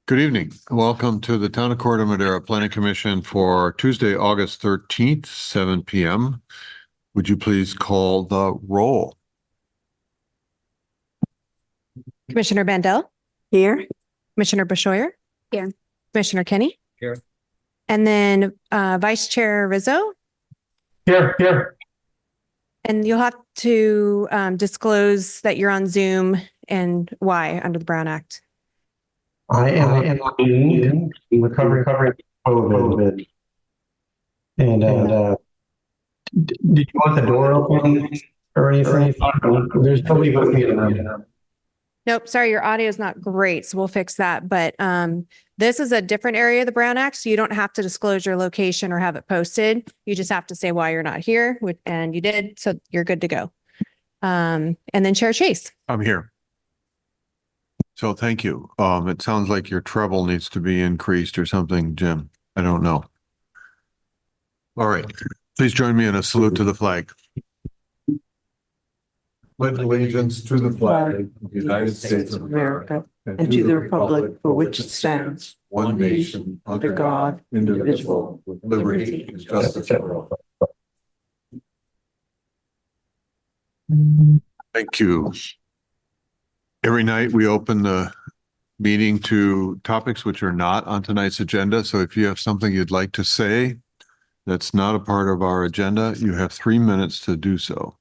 Good evening. Welcome to the Town of Corte Madera Planning Commission for Tuesday, August 13th, 7 p.m. Would you please call the roll? Commissioner Bandel? Here. Commissioner Beshoyer? Here. Commissioner Kenny? Here. And then Vice Chair Rizzo? Here. And you'll have to disclose that you're on Zoom and why under the Brown Act. I am recovering COVID. And did you want the door open or anything? There's nobody with me in the room. Nope, sorry, your audio is not great, so we'll fix that. But this is a different area of the Brown Act, so you don't have to disclose your location or have it posted. You just have to say why you're not here, and you did, so you're good to go. And then Chair Chase. I'm here. So thank you. It sounds like your treble needs to be increased or something, Jim. I don't know. All right. Please join me in a salute to the flag. Pledge allegiance to the flag of the United States of America And to the republic for which it stands, one nation under God, indivisible, with liberty and justice for all. Thank you. Every night we open the meeting to topics which are not on tonight's agenda. So if you have something you'd like to say that's not a part of our agenda, you have 3 minutes to do so.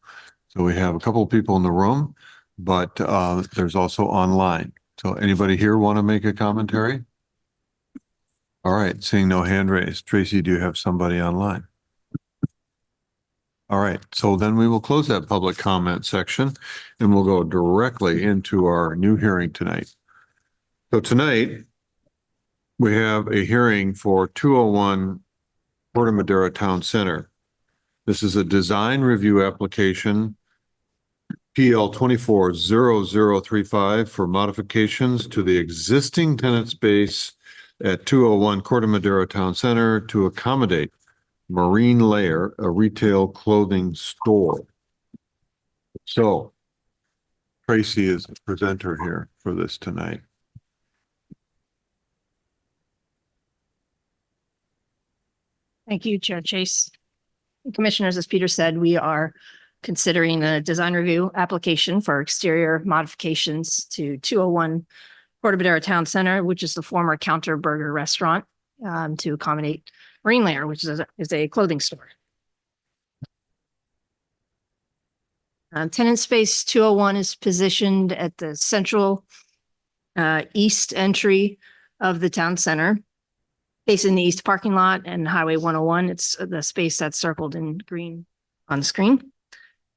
So we have a couple of people in the room, but there's also online. So anybody here want to make a commentary? All right, seeing no hand raised. Tracy, do you have somebody online? All right, so then we will close that public comment section and we'll go directly into our new hearing tonight. So tonight, we have a hearing for 201 Corte Madera Town Center. This is a design review application, PL 240035, for modifications to the existing tenant space at 201 Corte Madera Town Center to accommodate Marine Layer, a retail clothing store. So Tracy is the presenter here for this tonight. Thank you, Chair Chase. Commissioners, as Peter said, we are considering a design review application for exterior modifications to 201 Corte Madera Town Center, which is the former Counter Burger restaurant, to accommodate Marine Layer, which is a clothing store. Tenant space 201 is positioned at the central east entry of the town center, facing the east parking lot and Highway 101. It's the space that's circled in green on the screen.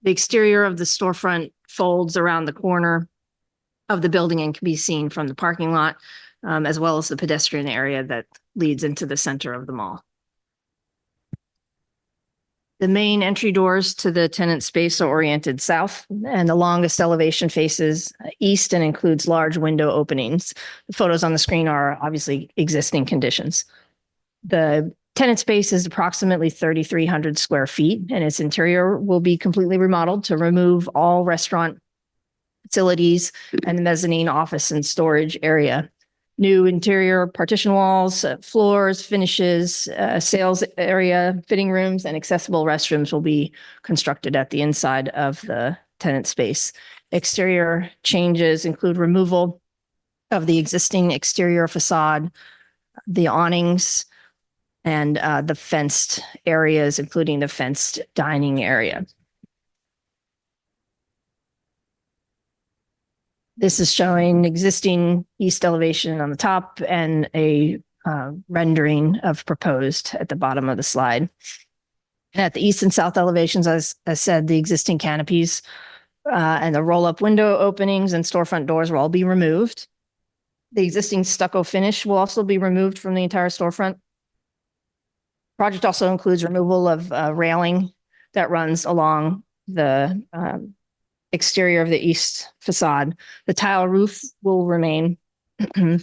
The exterior of the storefront folds around the corner of the building and can be seen from the parking lot, as well as the pedestrian area that leads into the center of the mall. The main entry doors to the tenant space are oriented south, and the longest elevation faces east and includes large window openings. The photos on the screen are obviously existing conditions. The tenant space is approximately 3,300 square feet, and its interior will be completely remodeled to remove all restaurant facilities and the mezzanine office and storage area. New interior partition walls, floors, finishes, sales area, fitting rooms, and accessible restrooms will be constructed at the inside of the tenant space. Exterior changes include removal of the existing exterior facade, the awnings, and the fenced areas, including the fenced dining area. This is showing existing east elevation on the top and a rendering of proposed at the bottom of the slide. At the east and south elevations, as I said, the existing canopies and the roll-up window openings and storefront doors will all be removed. The existing stucco finish will also be removed from the entire storefront. Project also includes removal of railing that runs along the exterior of the east facade. The tile roof will remain. 2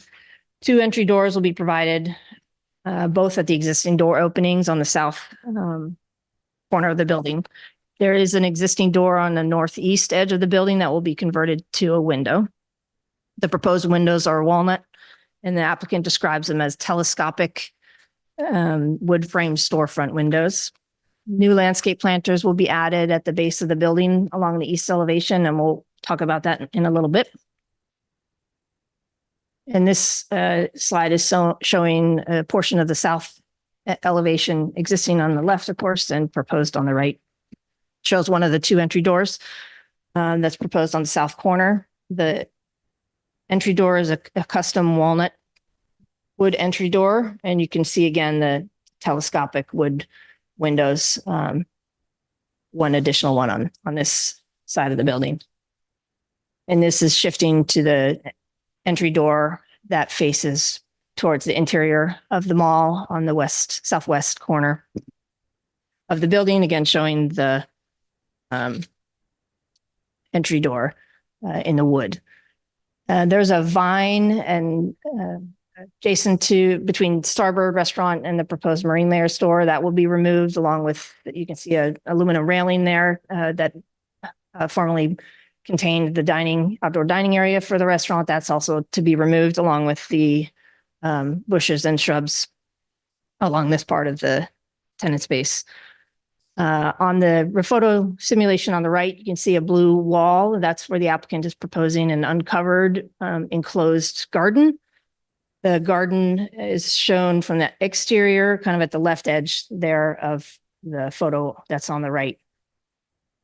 entry doors will be provided, both at the existing door openings on the south corner of the building. There is an existing door on the northeast edge of the building that will be converted to a window. The proposed windows are walnut and the applicant describes them as telescopic wood frame storefront windows. New landscape planters will be added at the base of the building along the east elevation, and we'll talk about that in a little bit. And this slide is showing a portion of the south elevation existing on the left, of course, and proposed on the right. Shows one of the two entry doors that's proposed on the south corner. The entry door is a custom walnut wood entry door, and you can see again the telescopic wood windows, one additional one on this side of the building. And this is shifting to the entry door that faces towards the interior of the mall on the southwest corner of the building, again showing the entry door in the wood. There's a vine and adjacent to between Starbird Restaurant and the proposed Marine Layer store that will be removed, along with, you can see a aluminum railing there that formerly contained the outdoor dining area for the restaurant. That's also to be removed, along with the bushes and shrubs along this part of the tenant space. On the photo simulation on the right, you can see a blue wall. That's where the applicant is proposing an uncovered enclosed garden. The garden is shown from the exterior, kind of at the left edge there of the photo that's on the right.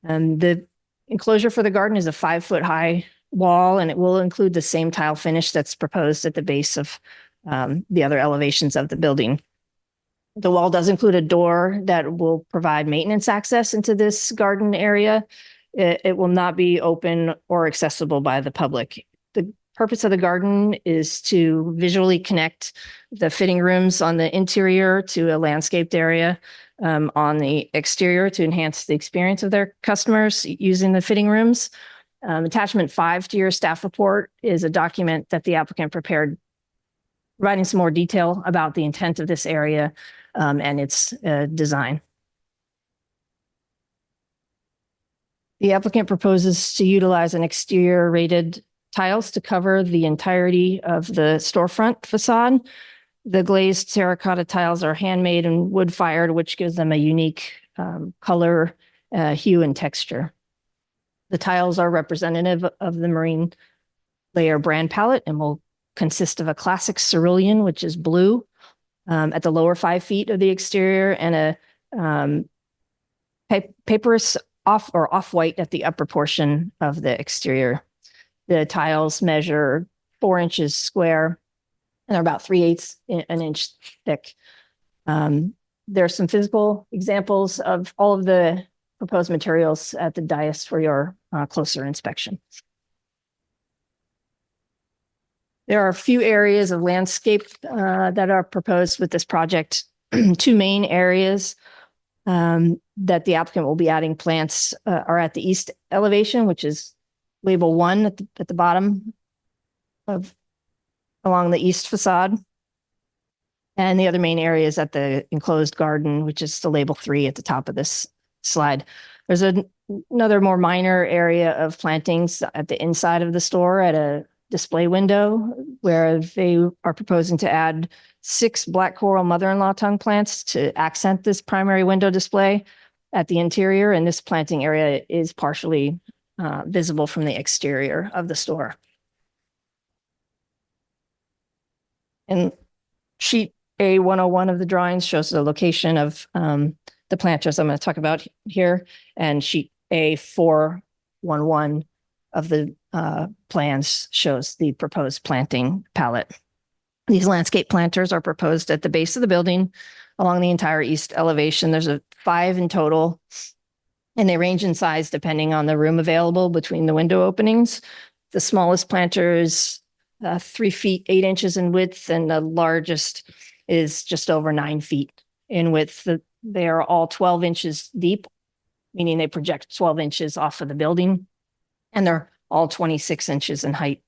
And the enclosure for the garden is a 5-foot high wall, and it will include the same tile finish that's proposed at the base of the other elevations of the building. The wall does include a door that will provide maintenance access into this garden area. It will not be open or accessible by the public. The purpose of the garden is to visually connect the fitting rooms on the interior to a landscaped area on the exterior to enhance the experience of their customers using the fitting rooms. Attachment 5 to your staff report is a document that the applicant prepared, providing some more detail about the intent of this area and its design. The applicant proposes to utilize an exterior rated tiles to cover the entirety of the storefront facade. The glazed terracotta tiles are handmade and wood fired, which gives them a unique color, hue, and texture. The tiles are representative of the Marine Layer brand palette and will consist of a classic cerulean, which is blue, at the lower 5 feet of the exterior, and a papyrus off-white at the upper portion of the exterior. The tiles measure 4 inches square and are about 3/8 an inch thick. There are some physical examples of all of the proposed materials at the dais for your closer inspection. There are a few areas of landscape that are proposed with this project. 2 main areas that the applicant will be adding plants are at the east elevation, which is label 1 at the bottom of along the east facade. And the other main area is at the enclosed garden, which is the label 3 at the top of this slide. There's another more minor area of plantings at the inside of the store at a display window where they are proposing to add 6 black coral mother-in-law tongue plants to accent this primary window display at the interior. And this planting area is partially visible from the exterior of the store. And sheet A101 of the drawings shows the location of the planters I'm going to talk about here, and sheet A411 of the plans shows the proposed planting palette. These landscape planters are proposed at the base of the building along the entire east elevation. There's 5 in total, and they range in size depending on the room available between the window openings. The smallest planter is 3 feet 8 inches in width, and the largest is just over 9 feet in width. They are all 12 inches deep, meaning they project 12 inches off of the building, and they're all 26 inches in height.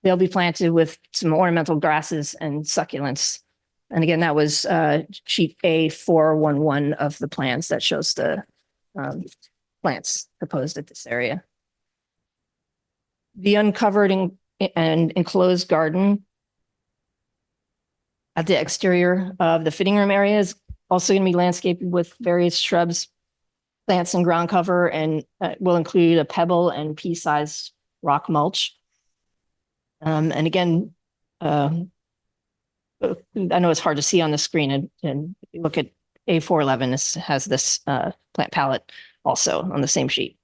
They'll be planted with some ornamental grasses and succulents. And again, that was sheet A411 of the plans that shows the plants proposed at this area. The uncovered and enclosed garden At the exterior of the fitting room area is also going to be landscaped with various shrubs, plants, and ground cover, and will include a pebble and pea-sized rock mulch. And again, I know it's hard to see on the screen, and if you look at A411, this has this plant palette also on the same sheet.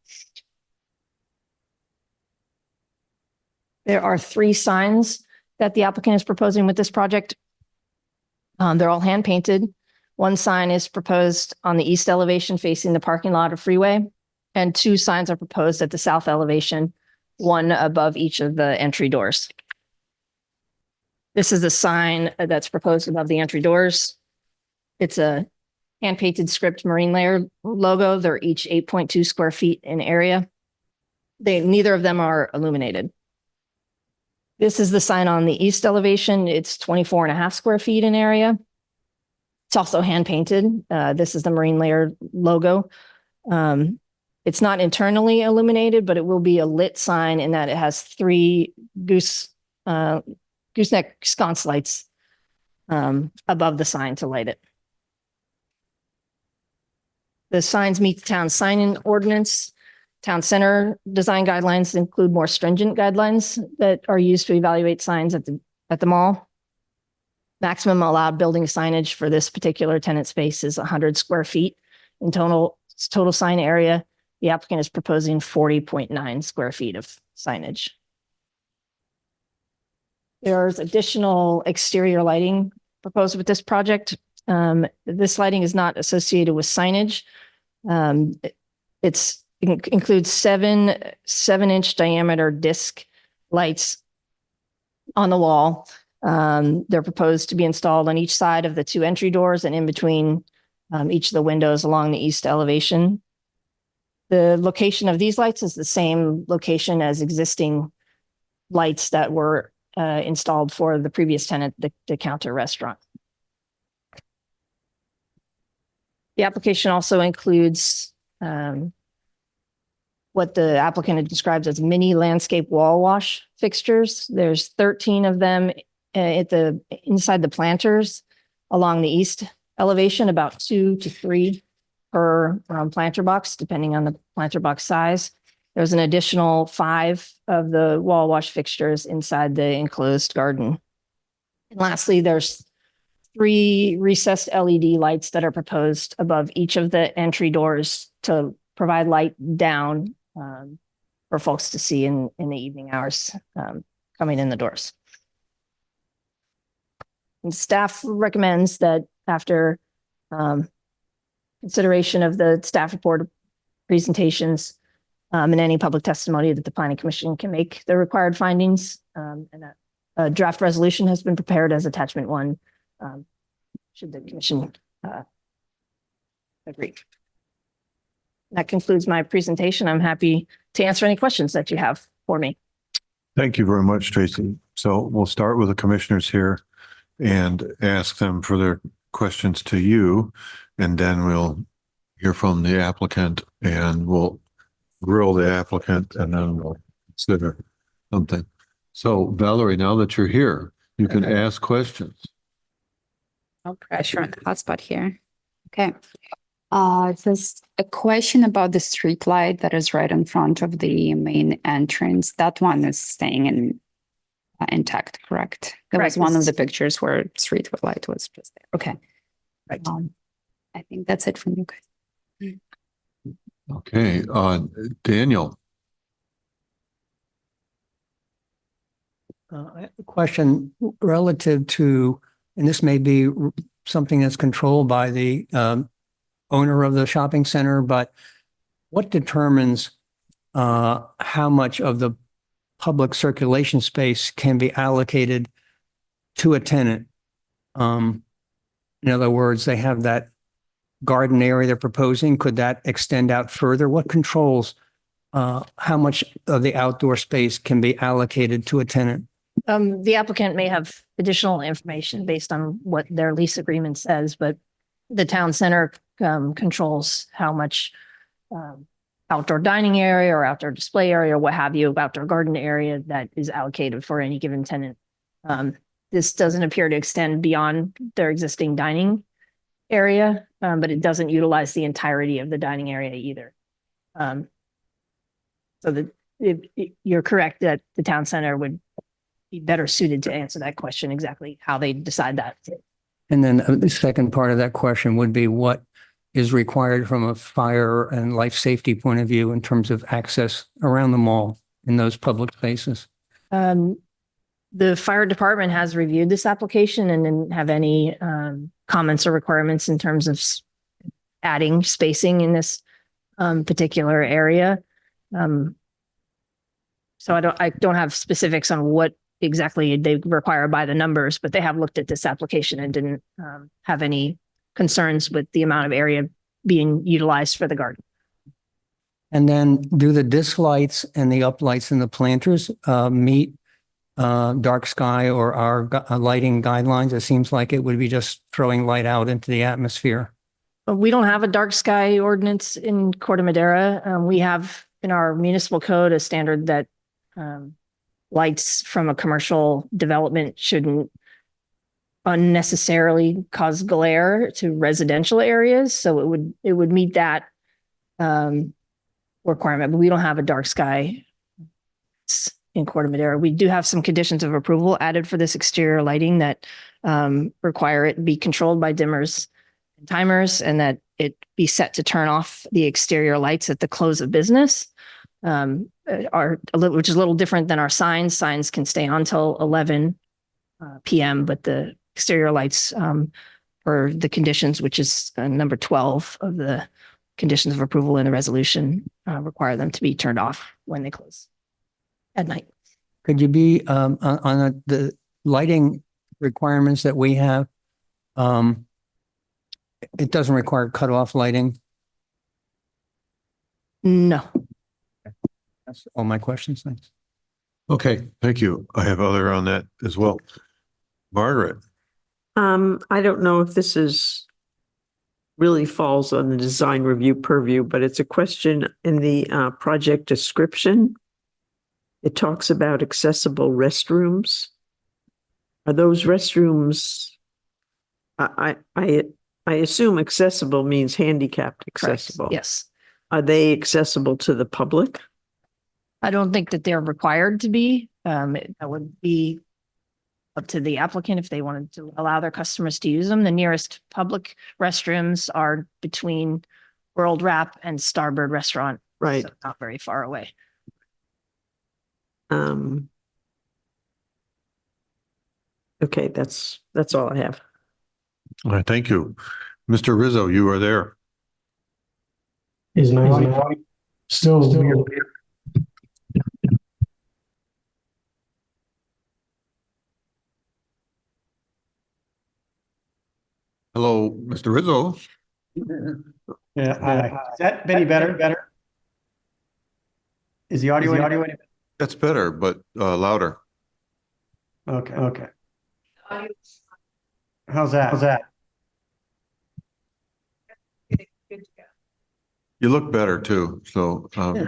There are 3 signs that the applicant is proposing with this project. They're all hand painted. One sign is proposed on the east elevation facing the parking lot of freeway, and 2 signs are proposed at the south elevation, one above each of the entry doors. This is the sign that's proposed above the entry doors. It's a hand painted script marine layer logo. They're each 8.2 square feet in area. Neither of them are illuminated. This is the sign on the east elevation. It's 24.5 square feet in area. It's also hand painted. This is the marine layer logo. It's not internally illuminated, but it will be a lit sign in that it has 3 gooseneck sconce lights above the sign to light it. The signs meet the town sign-in ordinance. Town center design guidelines include more stringent guidelines that are used to evaluate signs at the mall. Maximum allowed building signage for this particular tenant space is 100 square feet in total sign area. The applicant is proposing 40.9 square feet of signage. There's additional exterior lighting proposed with this project. This lighting is not associated with signage. It includes 7-inch diameter disc lights on the wall. They're proposed to be installed on each side of the 2 entry doors and in between each of the windows along the east elevation. The location of these lights is the same location as existing lights that were installed for the previous tenant, the Counter Restaurant. The application also includes what the applicant describes as mini landscape wall wash fixtures. There's 13 of them inside the planters along the east elevation, about 2 to 3 per planter box, depending on the planter box size. There's an additional 5 of the wall wash fixtures inside the enclosed garden. And lastly, there's 3 recessed LED lights that are proposed above each of the entry doors to provide light down for folks to see in the evening hours coming in the doors. And staff recommends that after consideration of the staff report presentations and any public testimony that the Planning Commission can make the required findings, and that a draft resolution has been prepared as attachment 1, should the commission agree. That concludes my presentation. I'm happy to answer any questions that you have for me. Thank you very much, Tracy. So we'll start with the commissioners here and ask them for their questions to you, and then we'll hear from the applicant and we'll grill the applicant and then we'll consider something. So Valerie, now that you're here, you can ask questions. No pressure on the hotspot here. Okay. Just a question about the street light that is right in front of the main entrance. That one is staying intact, correct? There was Correct. one of the pictures where street light was just there. Okay. Right. I think that's it from you guys. Okay, Daniel. I have a question relative to, and this may be something that's controlled by the owner of the shopping center, but what determines how much of the public circulation space can be allocated to a tenant? In other words, they have that garden area they're proposing. Could that extend out further? What controls how much of the outdoor space can be allocated to a tenant? The applicant may have additional information based on what their lease agreement says, but the town center controls how much outdoor dining area or outdoor display area or what have you, outdoor garden area that is allocated for any given tenant. The this doesn't appear to extend beyond their existing dining area, but it doesn't utilize the entirety of the dining area either. So you're correct that the town center would be better suited to answer that question, exactly how they decide that. And then the second part of that question would be what is required from a fire and life safety point of view in terms of access around the mall in those public spaces? The fire department has reviewed this application and didn't have any comments or requirements in terms of adding spacing in this particular area. So I don't have specifics on what exactly they require by the numbers, but they have looked at this application and didn't have any concerns with the amount of area being utilized for the garden. And then do the disc lights and the uplights and the planters meet dark sky or our lighting guidelines? It seems like it would be just throwing light out into the atmosphere. We don't have a dark sky ordinance in Corte Madera. We have in our municipal code a standard that lights from a commercial development shouldn't unnecessarily cause glare to residential areas. So it would meet that requirement, but we don't have a dark sky in Corte Madera. We do have some conditions of approval added for this exterior lighting that require it be controlled by dimmers and timers, and that it be set to turn off the exterior lights at the close of business. Which is a little different than our signs. Signs can stay on till 11 p.m., but the exterior lights for the conditions, which is number 12 of the conditions of approval in the resolution, require them to be turned off when they close at night. Could you be on the lighting requirements that we have? It doesn't require cutoff lighting. No. That's all my questions. Thanks. Okay, thank you. I have other on that as well. Margaret, I don't know if this is really falls on the design review purview, but it's a question in the project description. It talks about accessible restrooms. Are those restrooms? I assume accessible means handicapped accessible. Correct. Yes. Are they accessible to the public? I don't think that they're required to be. That would be up to the applicant if they wanted to allow their customers to use them. The nearest public restrooms are between World Wrap and Starbird Restaurant. Right. So not very far away. Okay, that's all I have. all right, thank you. Mr. Rizzo, you are there. Is my audio still weird? Hello, Mr. Rizzo. Yeah, is that any better? Is the audio any? That's better, but louder. Okay. How's that? You look better too, so All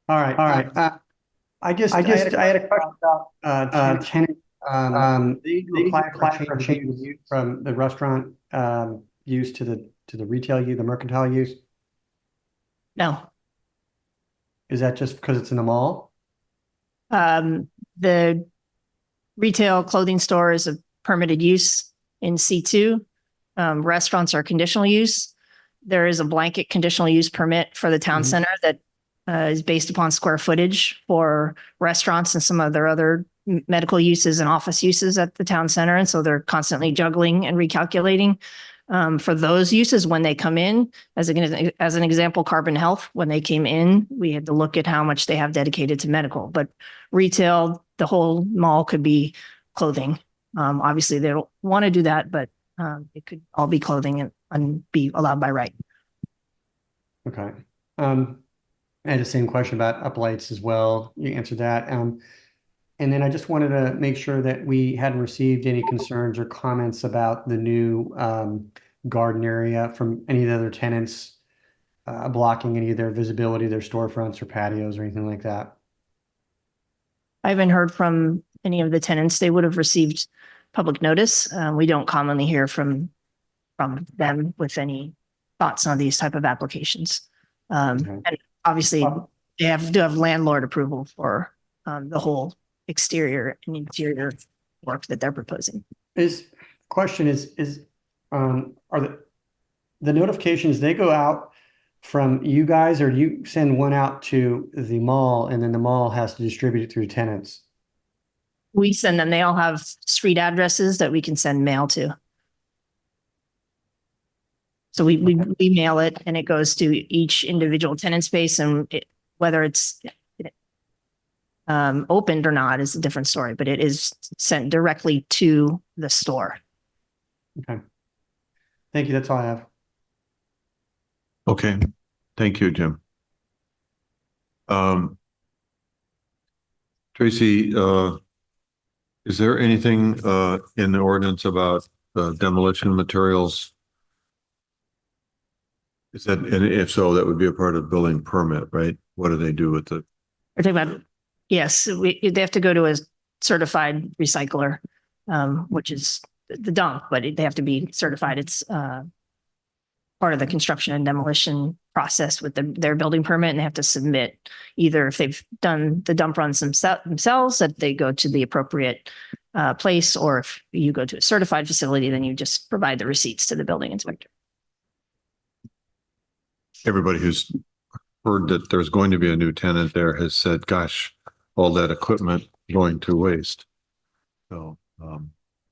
right. I had a question about tenant. They apply for change of use from the restaurant use to the retail use, the mercantile use. No. Is that just because it's in the mall? The retail clothing store is a permitted use in C2. Restaurants are conditional use. There is a blanket conditional use permit for the town center that is based upon square footage for restaurants and some of their other medical uses and office uses at the town center. And so they're constantly juggling and recalculating for those uses when they come in. As an example, Carbon Health, when they came in, we had to look at how much they have dedicated to medical. But retail, the whole mall could be clothing. Obviously, they don't want to do that, but it could all be clothing and be allowed by right. Okay. I had the same question about uplights as well. You answered that. And then I just wanted to make sure that we hadn't received any concerns or comments about the new garden area from any of the other tenants blocking any of their visibility, their storefronts or patios or anything like that. I haven't heard from any of the tenants. They would have received public notice. We don't commonly hear from them with any thoughts on these type of applications. Okay. And obviously they do have landlord approval for the whole exterior and interior work that they're proposing. Question is, are the notifications, they go out from you guys, or you send one out to the mall and then the mall has to distribute it through tenants? We send them, they all have street addresses that we can send mail to. So we mail it and it goes to each individual tenant space, and whether it's opened or not is a different story, but it is sent directly to the store. Okay. Thank you. That's all I have. Okay, thank you, Jim. Tracy, is there anything in the ordinance about demolition materials? Is that, and if so, that would be a part of building permit, right? What do they do with the? We're talking about, yes, they have to go to a certified recycler, which is the dump, but they have to be certified. It's part of the construction and demolition process with their building permit, and they have to submit either if they've done the dump runs themselves, that they go to the appropriate place, or if you go to a certified facility, then you just provide the receipts to the building inspector. Everybody who's heard that there's going to be a new tenant there has said, gosh, all that equipment going to waste. So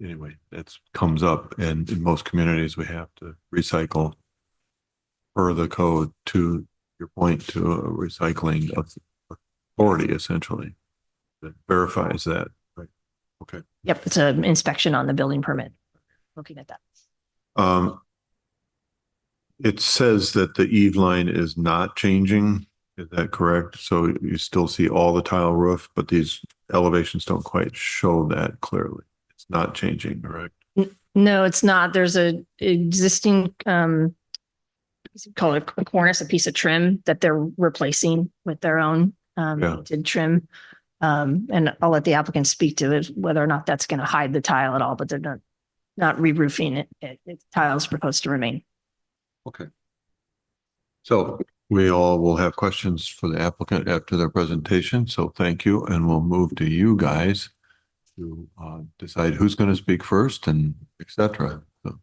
anyway, that comes up, and in most communities we have to recycle per the code, to your point, to a recycling authority essentially that verifies that. Right. Okay. Yep, it's an inspection on the building permit. Looking at that. It says that the eave line is not changing. Is that correct? So you still see all the tile roof, but these elevations don't quite show that clearly. It's not changing, correct? No, it's not. There's a existing, call it a cornice, a piece of trim that they're replacing with their own painted trim. And I'll let the applicant speak to it, whether or not that's going to hide the tile at all, but they're not re-roofing it. Tile's proposed to remain. Okay. So we all will have questions for the applicant after their presentation. So thank you. And we'll move to you guys to decide who's going to speak first and et cetera. So.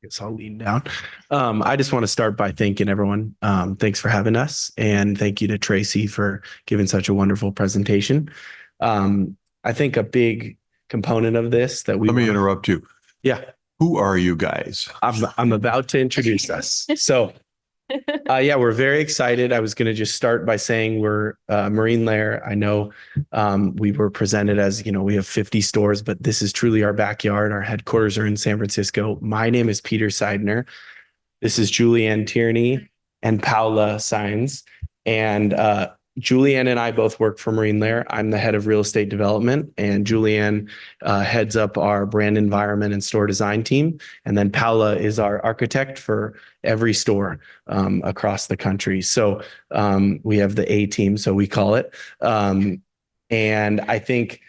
Guess I'll lean down. I just want to start by thanking everyone. Thanks for having us, and thank you to Tracy for giving such a wonderful presentation. I think a big component of this that Let me interrupt you. Yeah. Who are you guys? I'm about to introduce us. So yeah, we're very excited. I was going to just start by saying we're Marine Lair. I know we were presented as, we have 50 stores, but this is truly our backyard. Our headquarters are in San Francisco. My name is Peter Seidner. This is Julianne Tierney and Paula Sines. And Julianne and I both work for Marine Lair. I'm the head of real estate development, and Julianne heads up our brand environment and store design team. And then Paula is our architect for every store across the country. So we have the A team, so we call it. And I think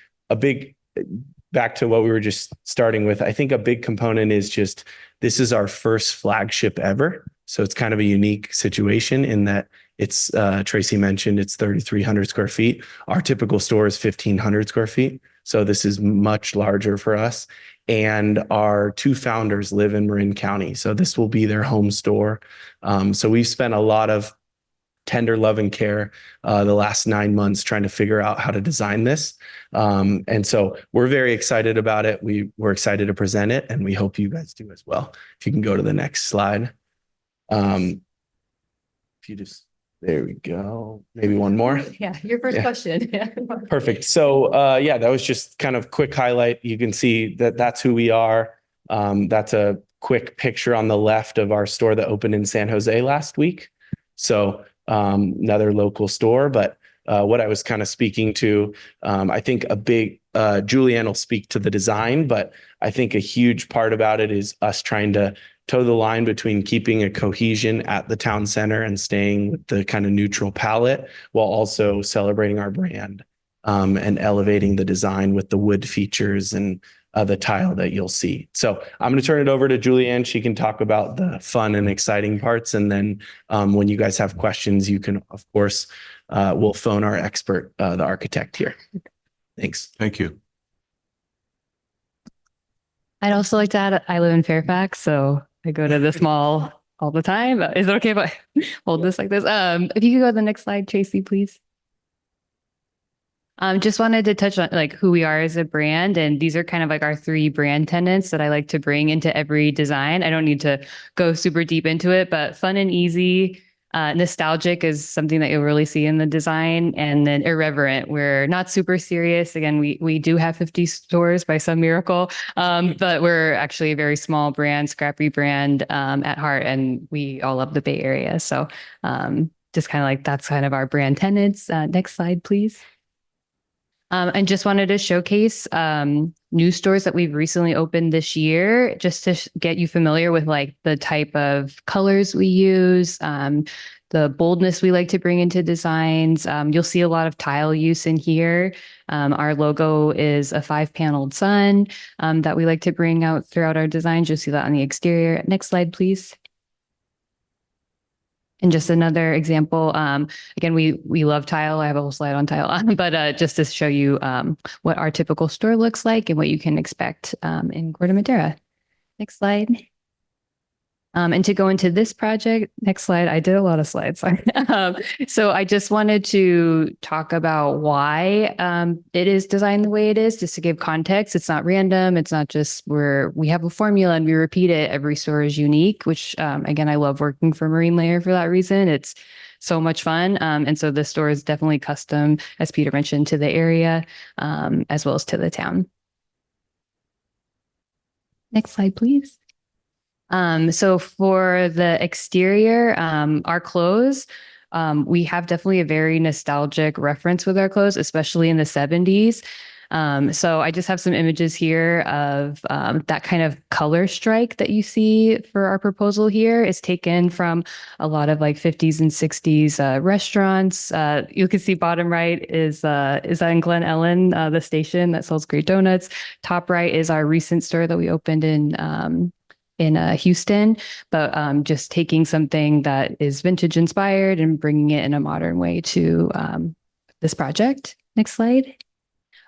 back to what we were just starting with, I think a big component is just, this is our first flagship ever. So it's kind of a unique situation in that it's, Tracy mentioned, it's 3,300 square feet. Our typical store is 1,500 square feet. So this is much larger for us. And our two founders live in Marin County. So this will be their home store. So we've spent a lot of tender love and care the last 9 months trying to figure out how to design this. And so we're very excited about it. We're excited to present it, and we hope you guys do as well. If you can go to the next slide. There we go. Maybe one more. Yeah, your first question. Yeah. Perfect. So yeah, that was just kind of quick highlight. You can see that that's who we are. That's a quick picture on the left of our store that opened in San Jose last week. So another local store, but what I was kind of speaking to. I think a big, Julianne will speak to the design, but I think a huge part about it is us trying to toe the line between keeping a cohesion at the town center and staying with the kind of neutral palette while also celebrating our brand, and elevating the design with the wood features and the tile that you'll see. So I'm going to turn it over to Julianne. She can talk about the fun and exciting parts. And then when you guys have questions, you can, of course, we'll phone our expert, the architect here. Thanks. Thank you. I'd also like to add, I live in Fairfax, so I go to this mall all the time. Is it okay if I hold this like this? If you could go to the next slide, Tracy, please. Just wanted to touch on like who we are as a brand. And these are kind of like our 3 brand tenets that I like to bring into every design. I don't need to go super deep into it, but fun and easy. Nostalgic is something that you'll really see in the design, and then irreverent. We're not super serious. Again, we do have 50 stores by some miracle, but we're actually a very small brand, scrappy brand at heart, and we all love the Bay Area. So just kind of like that's kind of our brand tenets. Next slide, please. And just wanted to showcase new stores that we've recently opened this year, just to get you familiar with like the type of colors we use, the boldness we like to bring into designs. You'll see a lot of tile use in here. Our logo is a 5-paneled sun that we like to bring out throughout our designs. You'll see that on the exterior. Next slide, please. And just another example, again, we love tile. I have a whole slide on tile, but just to show you what our typical store looks like and what you can expect in Corte Madera. Next slide. And to go into this project, next slide, I did a lot of slides. Sorry. So I just wanted to talk about why it is designed the way it is, just to give context. It's not random. It's not just we have a formula and we repeat it. Every store is unique, which again, I love working for Marine Layer for that reason. It's so much fun. And so this store is definitely custom, as Peter mentioned, to the area as well as to the town. Next slide, please. So for the exterior, our clothes, we have definitely a very nostalgic reference with our clothes, especially in the 70s. So I just have some images here of that kind of color strike that you see for our proposal here is taken from a lot of like 50s and 60s restaurants. You can see bottom right is that in Glen Ellen, the station that sells great donuts. Top right is our recent store that we opened in Houston, but just taking something that is vintage inspired and bringing it in a modern way to this project. Next slide.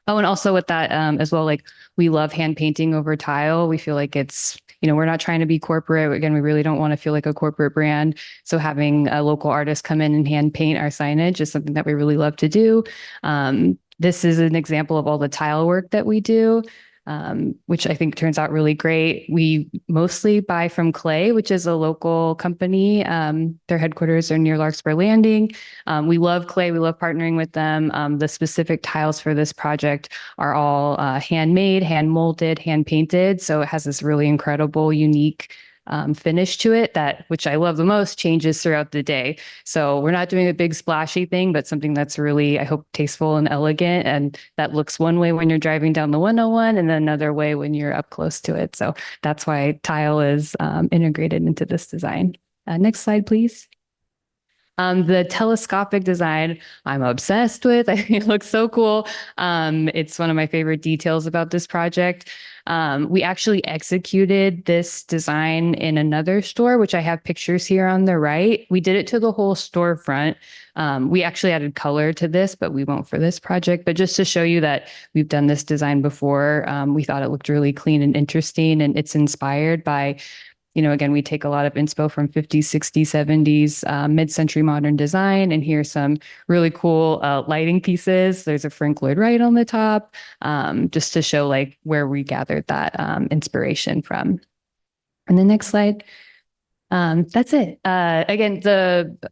Oh, and also with that as well, like we love hand painting over tile. We feel like it's, we're not trying to be corporate. Again, we really don't want to feel like a corporate brand. So having a local artist come in and hand paint our signage is something that we really love to do. This is an example of all the tile work that we do. Which I think turns out really great. We mostly buy from Clay, which is a local company. Their headquarters are near Larkspur Landing. We love Clay. We love partnering with them. The specific tiles for this project are all handmade, hand molded, hand painted. So it has this really incredible, unique finish to it which I love the most, changes throughout the day. So we're not doing a big splashy thing, but something that's really, I hope, tasteful and elegant. And that looks one way when you're driving down the 101 and then another way when you're up close to it. So that's why tile is integrated into this design. Next slide, please. The telescopic design I'm obsessed with. I think it looks so cool. It's one of my favorite details about this project. We actually executed this design in another store, which I have pictures here on the right. We did it to the whole storefront. We actually added color to this, but we won't for this project. But just to show you that we've done this design before, we thought it looked really clean and interesting, and it's inspired by again, we take a lot of inspo from 50s, 60s, 70s, mid-century modern design. And here's some really cool lighting pieces. There's a Frank Lloyd Wright on the top, just to show like where we gathered that inspiration from. And the next slide. That's it. Again,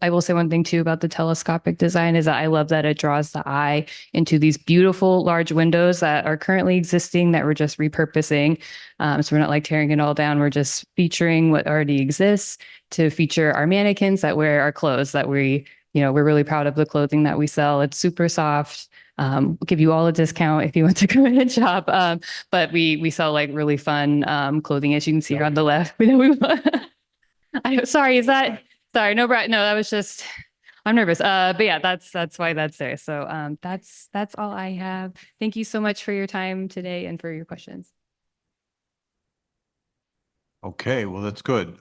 I will say one thing too about the telescopic design is that I love that it draws the eye into these beautiful large windows that are currently existing that we're just repurposing. So we're not like tearing it all down. We're just featuring what already exists to feature our mannequins that wear our clothes that we we're really proud of the clothing that we sell. It's super soft. We'll give you all a discount if you want to come in and shop. But we sell like really fun clothing, as you can see here on the left. Sorry, sorry, no, no, that was just, I'm nervous. But yeah, that's why that's there. So that's all I have. Thank you so much for your time today and for your questions. Okay, well, that's good.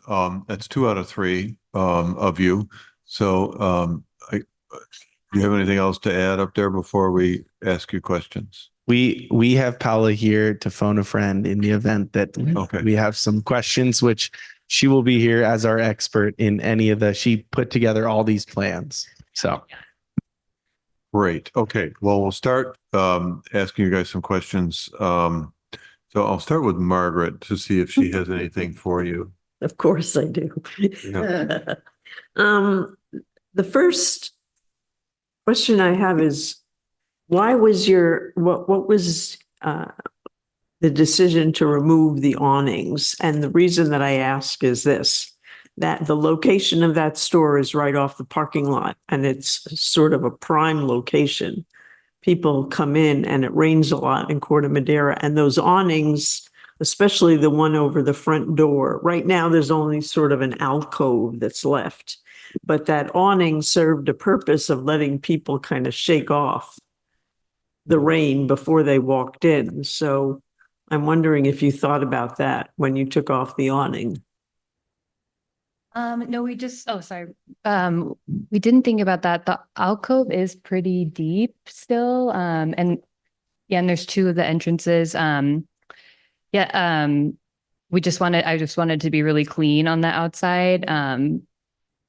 That's 2 out of 3 of you. So do you have anything else to add up there before we ask you questions? We have Paula here to phone a friend in the event that Okay. we have some questions, which she will be here as our expert in any of she put together all these plans. So Great. Okay. Well, we'll start asking you guys some questions. So I'll start with Margaret to see if she has anything for you. Of course I do. Yeah. The first question I have is, why was what was the decision to remove the awnings? And the reason that I ask is this, that the location of that store is right off the parking lot, and it's sort of a prime location. People come in and it rains a lot in Corte Madera, and those awnings, especially the one over the front door, right now there's only sort of an alcove that's left. But that awning served a purpose of letting people kind of shake off the rain before they walked in. So I'm wondering if you thought about that when you took off the awning. No, sorry. We didn't think about that. The alcove is pretty deep still. And there's 2 of the entrances. I just wanted to be really clean on the outside.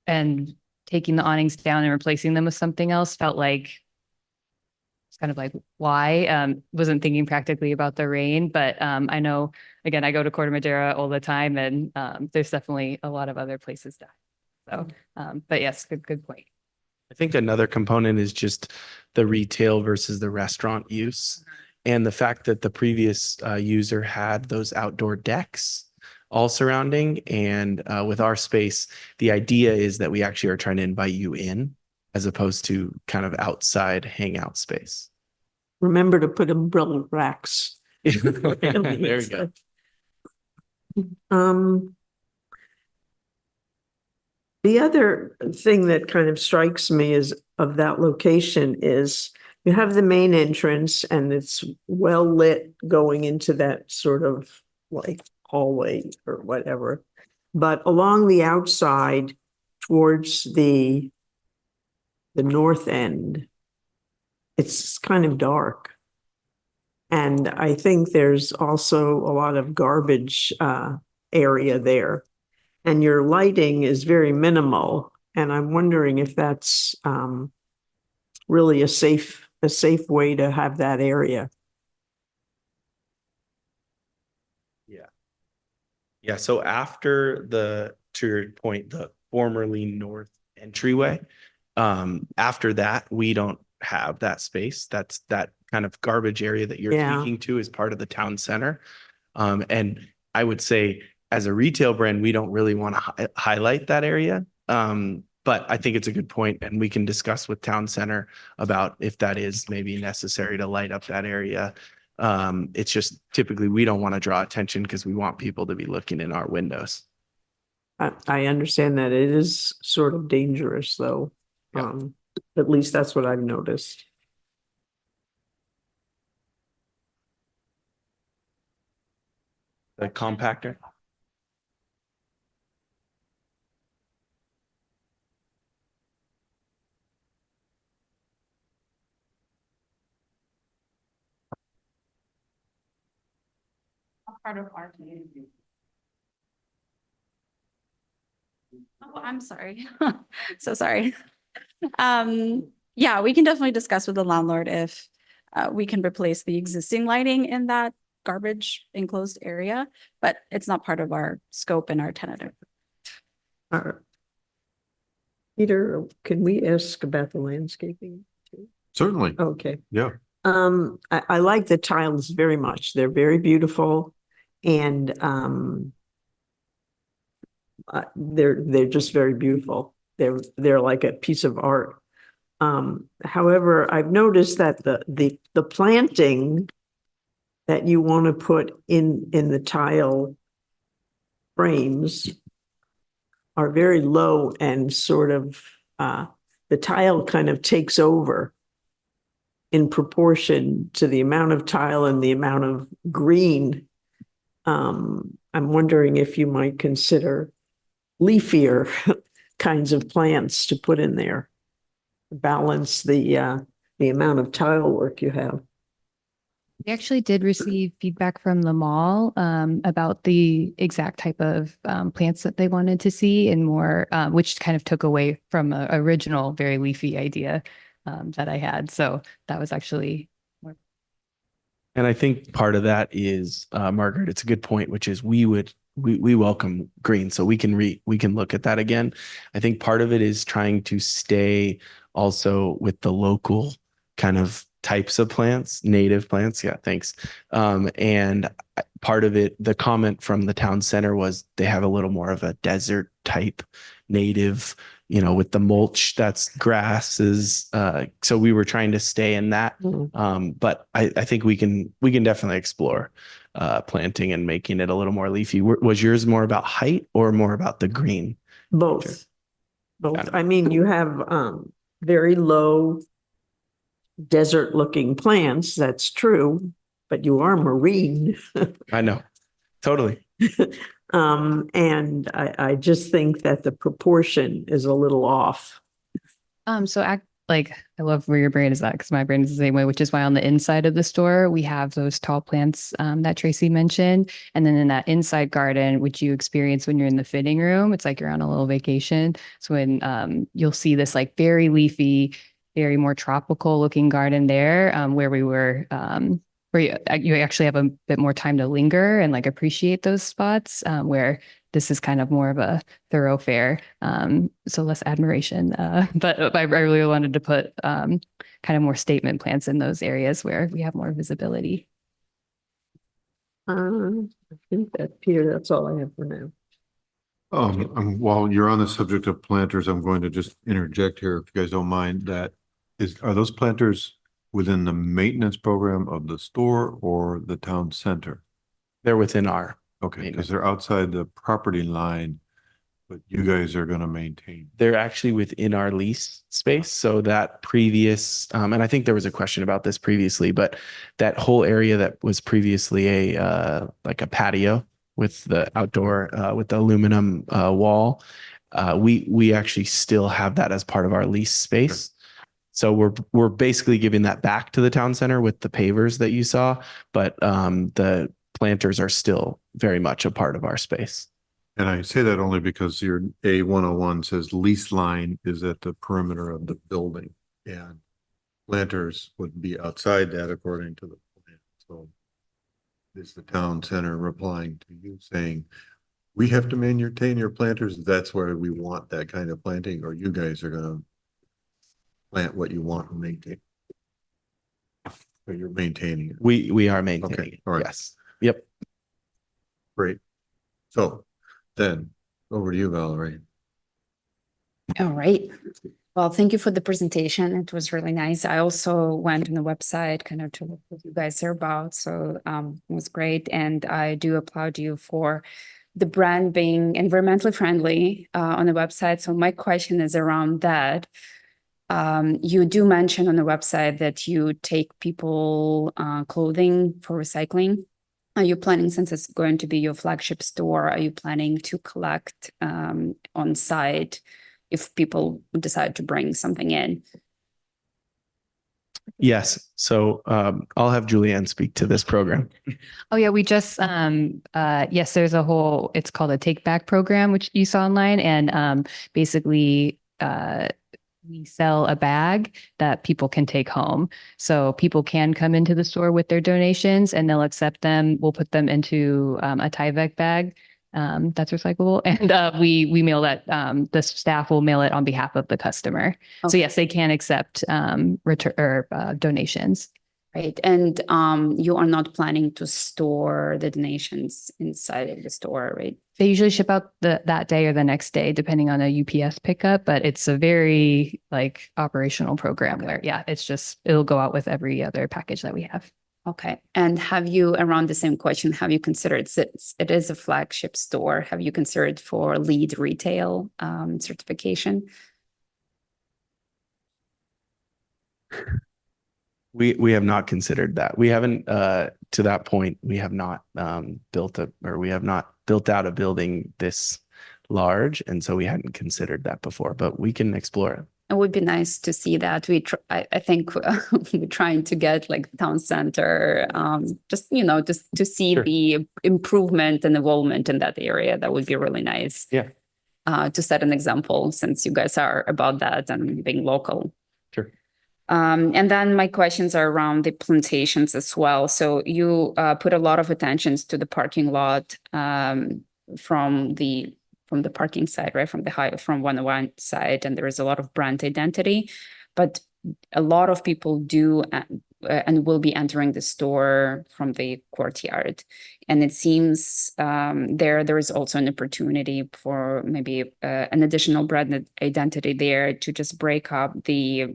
And taking the awnings down and replacing them with something else felt like it's kind of like, why? Wasn't thinking practically about the rain, but I know, again, I go to Corte Madera all the time, and there's definitely a lot of other places to. So, but yes, good point. I think another component is just the retail versus the restaurant use, and the fact that the previous user had those outdoor decks all surrounding. And with our space, the idea is that we actually are trying to invite you in as opposed to kind of outside hangout space. Remember to put umbrella racks. There you go. The other thing that kind of strikes me is of that location is you have the main entrance and it's well lit going into that sort of like hallway or whatever. But along the outside towards the north end, it's kind of dark. And I think there's also a lot of garbage area there. And your lighting is very minimal. And I'm wondering if that's really a safe way to have that area. Yeah. So after to your point, the formerly north entryway, after that, we don't have that space. That's that kind of garbage area that you're speaking to is part of the town center. And I would say as a retail brand, we don't really want to highlight that area. But I think it's a good point, and we can discuss with town center about if that is maybe necessary to light up that area. It's just typically we don't want to draw attention because we want people to be looking in our windows. I understand that it is sort of dangerous though. Yeah. At least that's what I've noticed. The compactor. Part of our community. Oh, I'm sorry. So sorry. Yeah, we can definitely discuss with the landlord if we can replace the existing lighting in that garbage enclosed area, but it's not part of our scope and our tentative. Peter, can we ask about the landscaping? Certainly. Okay. Yeah. I like the tiles very much. They're very beautiful, and they're just very beautiful. they're like a piece of art. However, I've noticed that the planting that you want to put in the tile frames are very low and sort of, the tile kind of takes over in proportion to the amount of tile and the amount of green. I'm wondering if you might consider leafier kinds of plants to put in there, balance the amount of tile work you have. We actually did receive feedback from the mall about the exact type of plants that they wanted to see and more, which kind of took away from an original very leafy idea that I had. So that was actually more. And I think part of that is, Margaret, it's a good point, which is we welcome green, so we can look at that again. I think part of it is trying to stay also with the local kind of types of plants, native plants. Yeah, thanks. And part of it, the comment from the town center was they have a little more of a desert type native, with the mulch that's grasses. So we were trying to stay in that. But I think we can definitely explore planting and making it a little more leafy. Was yours more about height or more about the green? Both. Got Both. it. I mean, you have very low desert looking plants, that's true, but you are marine. I know. Totally. And I just think that the proportion is a little off. I love where your brain is at because my brain is the same way, which is why on the inside of the store, we have those tall plants that Tracy mentioned. And then in that inside garden, which you experience when you're in the fitting room, it's like you're on a little vacation. So when you'll see this like very leafy, very more tropical looking garden there where we were, where you actually have a bit more time to linger and like appreciate those spots where this is kind of more of a thoroughfare. So less admiration. But I really wanted to put kind of more statement plants in those areas where we have more visibility. I think that, Peter, that's all I have for now. While you're on the subject of planters, I'm going to just interject here, if you guys don't mind, are those planters within the maintenance program of the store or the town center? They're within our Okay, maintenance. because they're outside the property line, but you guys are going to maintain. They're actually within our lease space. So that previous, and I think there was a question about this previously, but that whole area that was previously like a patio with the outdoor, with the aluminum wall, we actually still have that as part of our lease space. So we're basically giving that back to the town center with the pavers that you saw, but the planters are still very much a part of our space. And I say that only because your A101 says lease line is at the perimeter of the building, and planters would be outside that according to the plan. So is the town center replying to you saying, we have to maintain your planters? That's where we want that kind of planting, or you guys are gonna plant what you want and maintain? But you're maintaining it. We are maintaining Okay, it. all right. Yes. Yep. Great. So then over to you, Valerie. All right. Well, thank you for the presentation. It was really nice. I also went on the website kind of to look what you guys are about. So it was great. And I do applaud you for the brand being environmentally friendly on the website. So my question is around that. You do mention on the website that you take people clothing for recycling. Are you planning, since it's going to be your flagship store, are you planning to collect on site if people decide to bring something in? Yes. So I'll have Julianne speak to this program. Oh yeah, we just yes, there's a whole, it's called a take back program, which you saw online. And basically we sell a bag that people can take home. So people can come into the store with their donations and they'll accept them. We'll put them into a Tyvek bag that's recyclable. And we mail that, the staff will mail it on behalf of the customer. So Okay. yes, they can accept return or donations. Right. And you are not planning to store the donations inside of the store, right? they usually ship out that day or the next day, depending on a UPS pickup, but it's a very like operational program where, yeah, it'll go out with every other package that we have. Okay. And have you, around the same question, have you considered, since it is a flagship store, have you considered for LEED retail certification? We have not considered that. We haven't, to that point, we have not built out a building this large. And so we hadn't considered that before, but we can explore it. It would be nice to see that. I think we're trying to get like town center, just to see Sure. the improvement and involvement in that area. That would be really nice. Yeah. To set an example, since you guys are about that and being local. Sure. And then my questions are around the plantations as well. So you put a lot of attention to the parking lot from the parking side, right? From 101 side, and there is a lot of brand identity, but a lot of people do and will be entering the store from the courtyard. And it seems there is also an opportunity for maybe an additional brand identity there to just break up the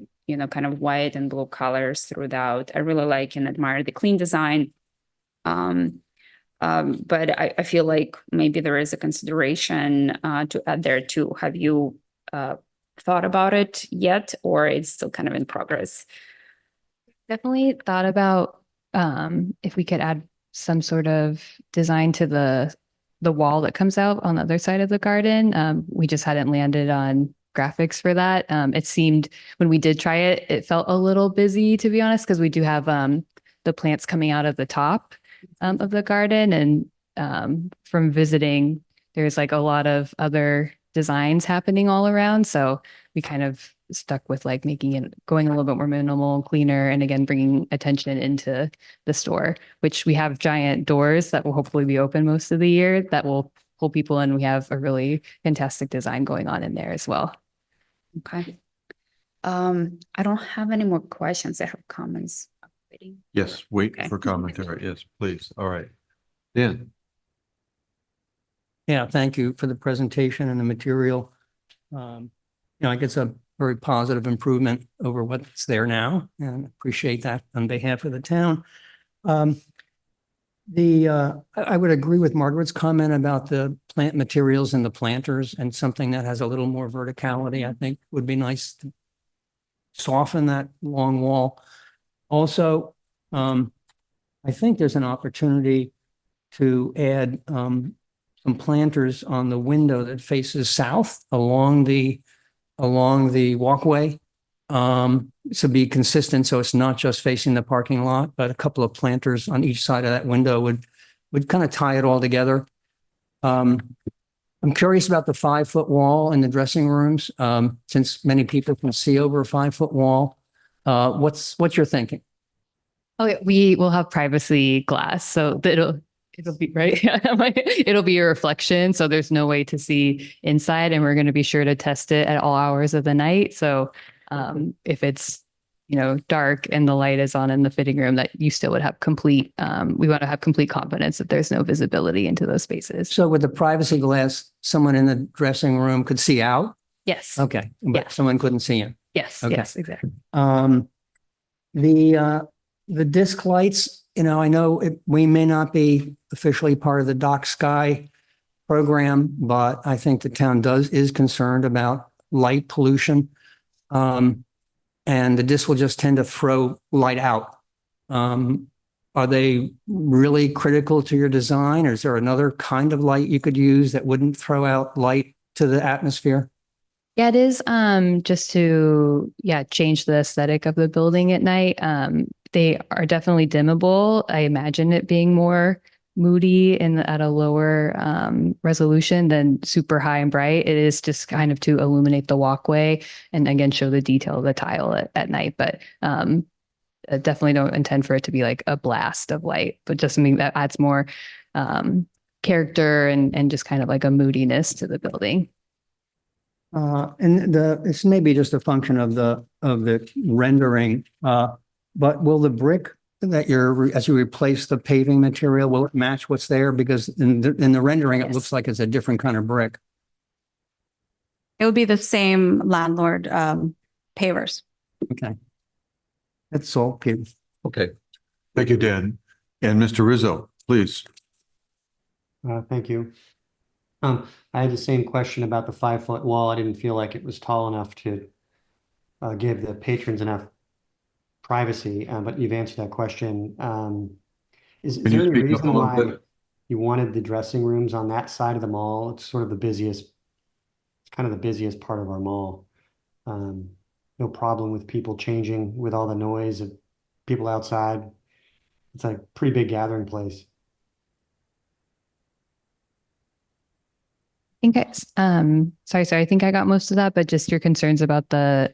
kind of white and blue colors throughout. I really like and admire the clean design. But I feel like maybe there is a consideration to add there too. Have you thought about it yet, or it's still kind of in progress? Definitely thought about if we could add some sort of design to the wall that comes out on the other side of the garden. We just hadn't landed on graphics for that. It seemed when we did try it, it felt a little busy, to be honest, because we do have the plants coming out of the top of the garden. And from visiting, there's like a lot of other designs happening all around. So we kind of stuck with like making it going a little bit more minimal, cleaner, and again, bringing attention into the store, which we have giant doors that will hopefully be open most of the year that will pull people in. We have a really fantastic design going on in there as well. Okay. I don't have any more questions. I have comments. Waiting. Yes, wait Okay. for commentary. Yes, please. All right. Dan. Yeah, thank you for the presentation and the material. I think it's a very positive improvement over what's there now, and appreciate that on behalf of the town. I would agree with Margaret's comment about the plant materials and the planters, and something that has a little more verticality, I think would be nice to soften that long wall. Also, I think there's an opportunity to add some planters on the window that faces south along the walkway. So be consistent, so it's not just facing the parking lot, but a couple of planters on each side of that window would kind of tie it all together. I'm curious about the 5-foot wall in the dressing rooms, since many people can see over a 5-foot wall. What's your thinking? Oh, yeah, we will have privacy glass, so it'll be right. It'll be a reflection, so there's no way to see inside, and we're going to be sure to test it at all hours of the night. So if it's dark and the light is on in the fitting room, that you still would have we want to have complete confidence that there's no visibility into those spaces. So with the privacy glass, someone in the dressing room could see out? Yes. Okay, but Yeah. someone couldn't see in. Yes. Okay. Yes, exactly. The disc lights, I know we may not be officially part of the Dock Sky program, but I think the town is concerned about light pollution. And the disc will just tend to throw light out. Are they really critical to your design, or is there another kind of light you could use that wouldn't throw out light to the atmosphere? Yeah, it is just to change the aesthetic of the building at night. They are definitely dimmable. I imagine it being more moody and at a lower resolution than super high and bright. It is just kind of to illuminate the walkway and again show the detail of the tile at night. But I definitely don't intend for it to be like a blast of light, but just something that adds more character and just kind of like a moodiness to the building. And it's maybe just a function of the rendering, but will the brick that as you replace the paving material, will it match what's there? Because in the rendering, it Yes. looks like it's a different kind of brick. It would be the same landlord pavers. Okay. That's all, Peter. Okay. Thank you, Dan. And Mr. Rizzo, please. Thank you. I had the same question about the 5-foot wall. I didn't feel like it was tall enough to give the patrons enough privacy, but you've answered that question. Is Can there you any speak up a reason little why bit? you wanted the dressing rooms on that side of the mall? It's sort of the busiest, it's kind of the busiest part of our mall. No problem with people changing with all the noise of people outside. It's a pretty big gathering place. I think sorry, I think I got most of that, but just your concerns about the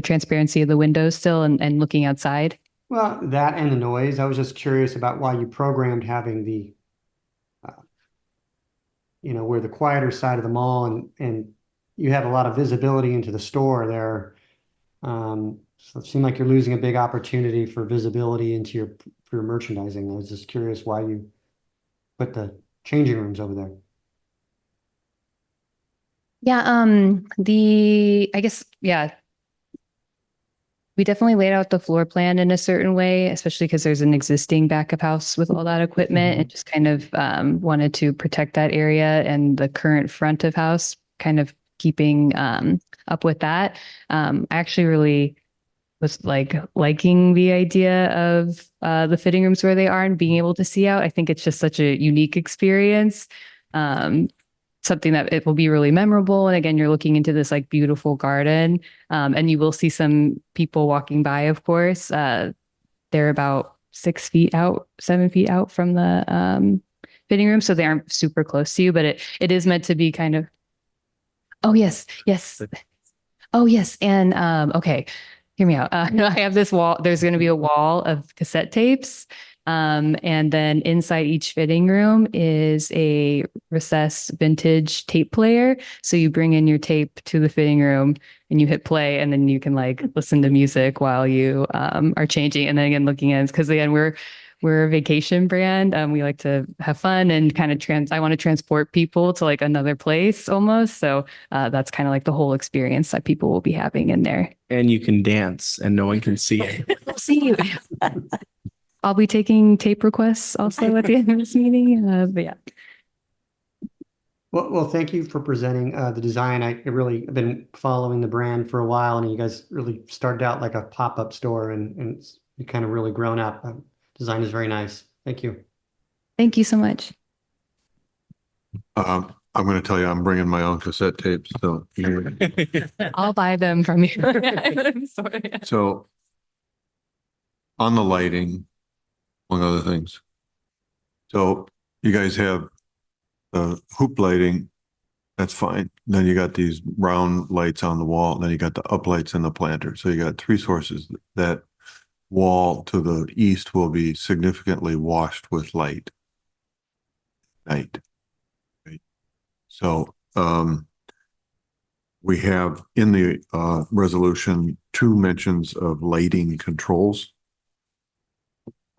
transparency of the windows still and looking outside. Well, that and the noise. I was just curious about why you programmed having the, where the quieter side of the mall and you have a lot of visibility into the store there. So it seemed like you're losing a big opportunity for visibility into for your merchandising. I was just curious why you put the changing rooms over there. Yeah, I guess, yeah. We definitely laid out the floor plan in a certain way, especially because there's an existing backup house with all that equipment and just kind of wanted to protect that area and the current front of house, kind of keeping up with that. I actually really was liking the idea of the fitting rooms where they are and being able to see out. I think it's just such a unique experience. Something that it will be really memorable. And again, you're looking into this like beautiful garden, and you will see some people walking by, of course. They're about 6 feet out, 7 feet out from the fitting room. So they aren't super close to you, but it is meant to be kind of, oh, yes, yes. Oh, yes. And okay, hear me out. I have this wall. There's going to be a wall of cassette tapes. And then inside each fitting room is a recessed vintage tape player. So you bring in your tape to the fitting room and you hit play, and then you can like listen to music while you are changing. And then again, looking at, because again, we're a vacation brand. We like to have fun and kind of I want to transport people to like another place almost. So that's kind of like the whole experience that people will be having in there. And you can dance and no one can see it. We'll see you. I'll be taking tape requests also at the end of this meeting. But yeah. Well, thank you for presenting the design. I really have been following the brand for a while, and you guys really started out like a pop-up store, and you kind of really grown up. Design is very nice. Thank you. Thank you so much. I'm going to tell you, I'm bringing my own cassette tapes. So, I'll buy them from you. I'm sorry. so on the lighting, among other things. So you guys have the hoop lighting. That's fine. Then you got these round lights on the wall. Then you got the uplights and the planter. So you got 3 sources. That wall to the east will be significantly washed with light. Night. Right. So we have in the resolution 2 mentions of lighting controls.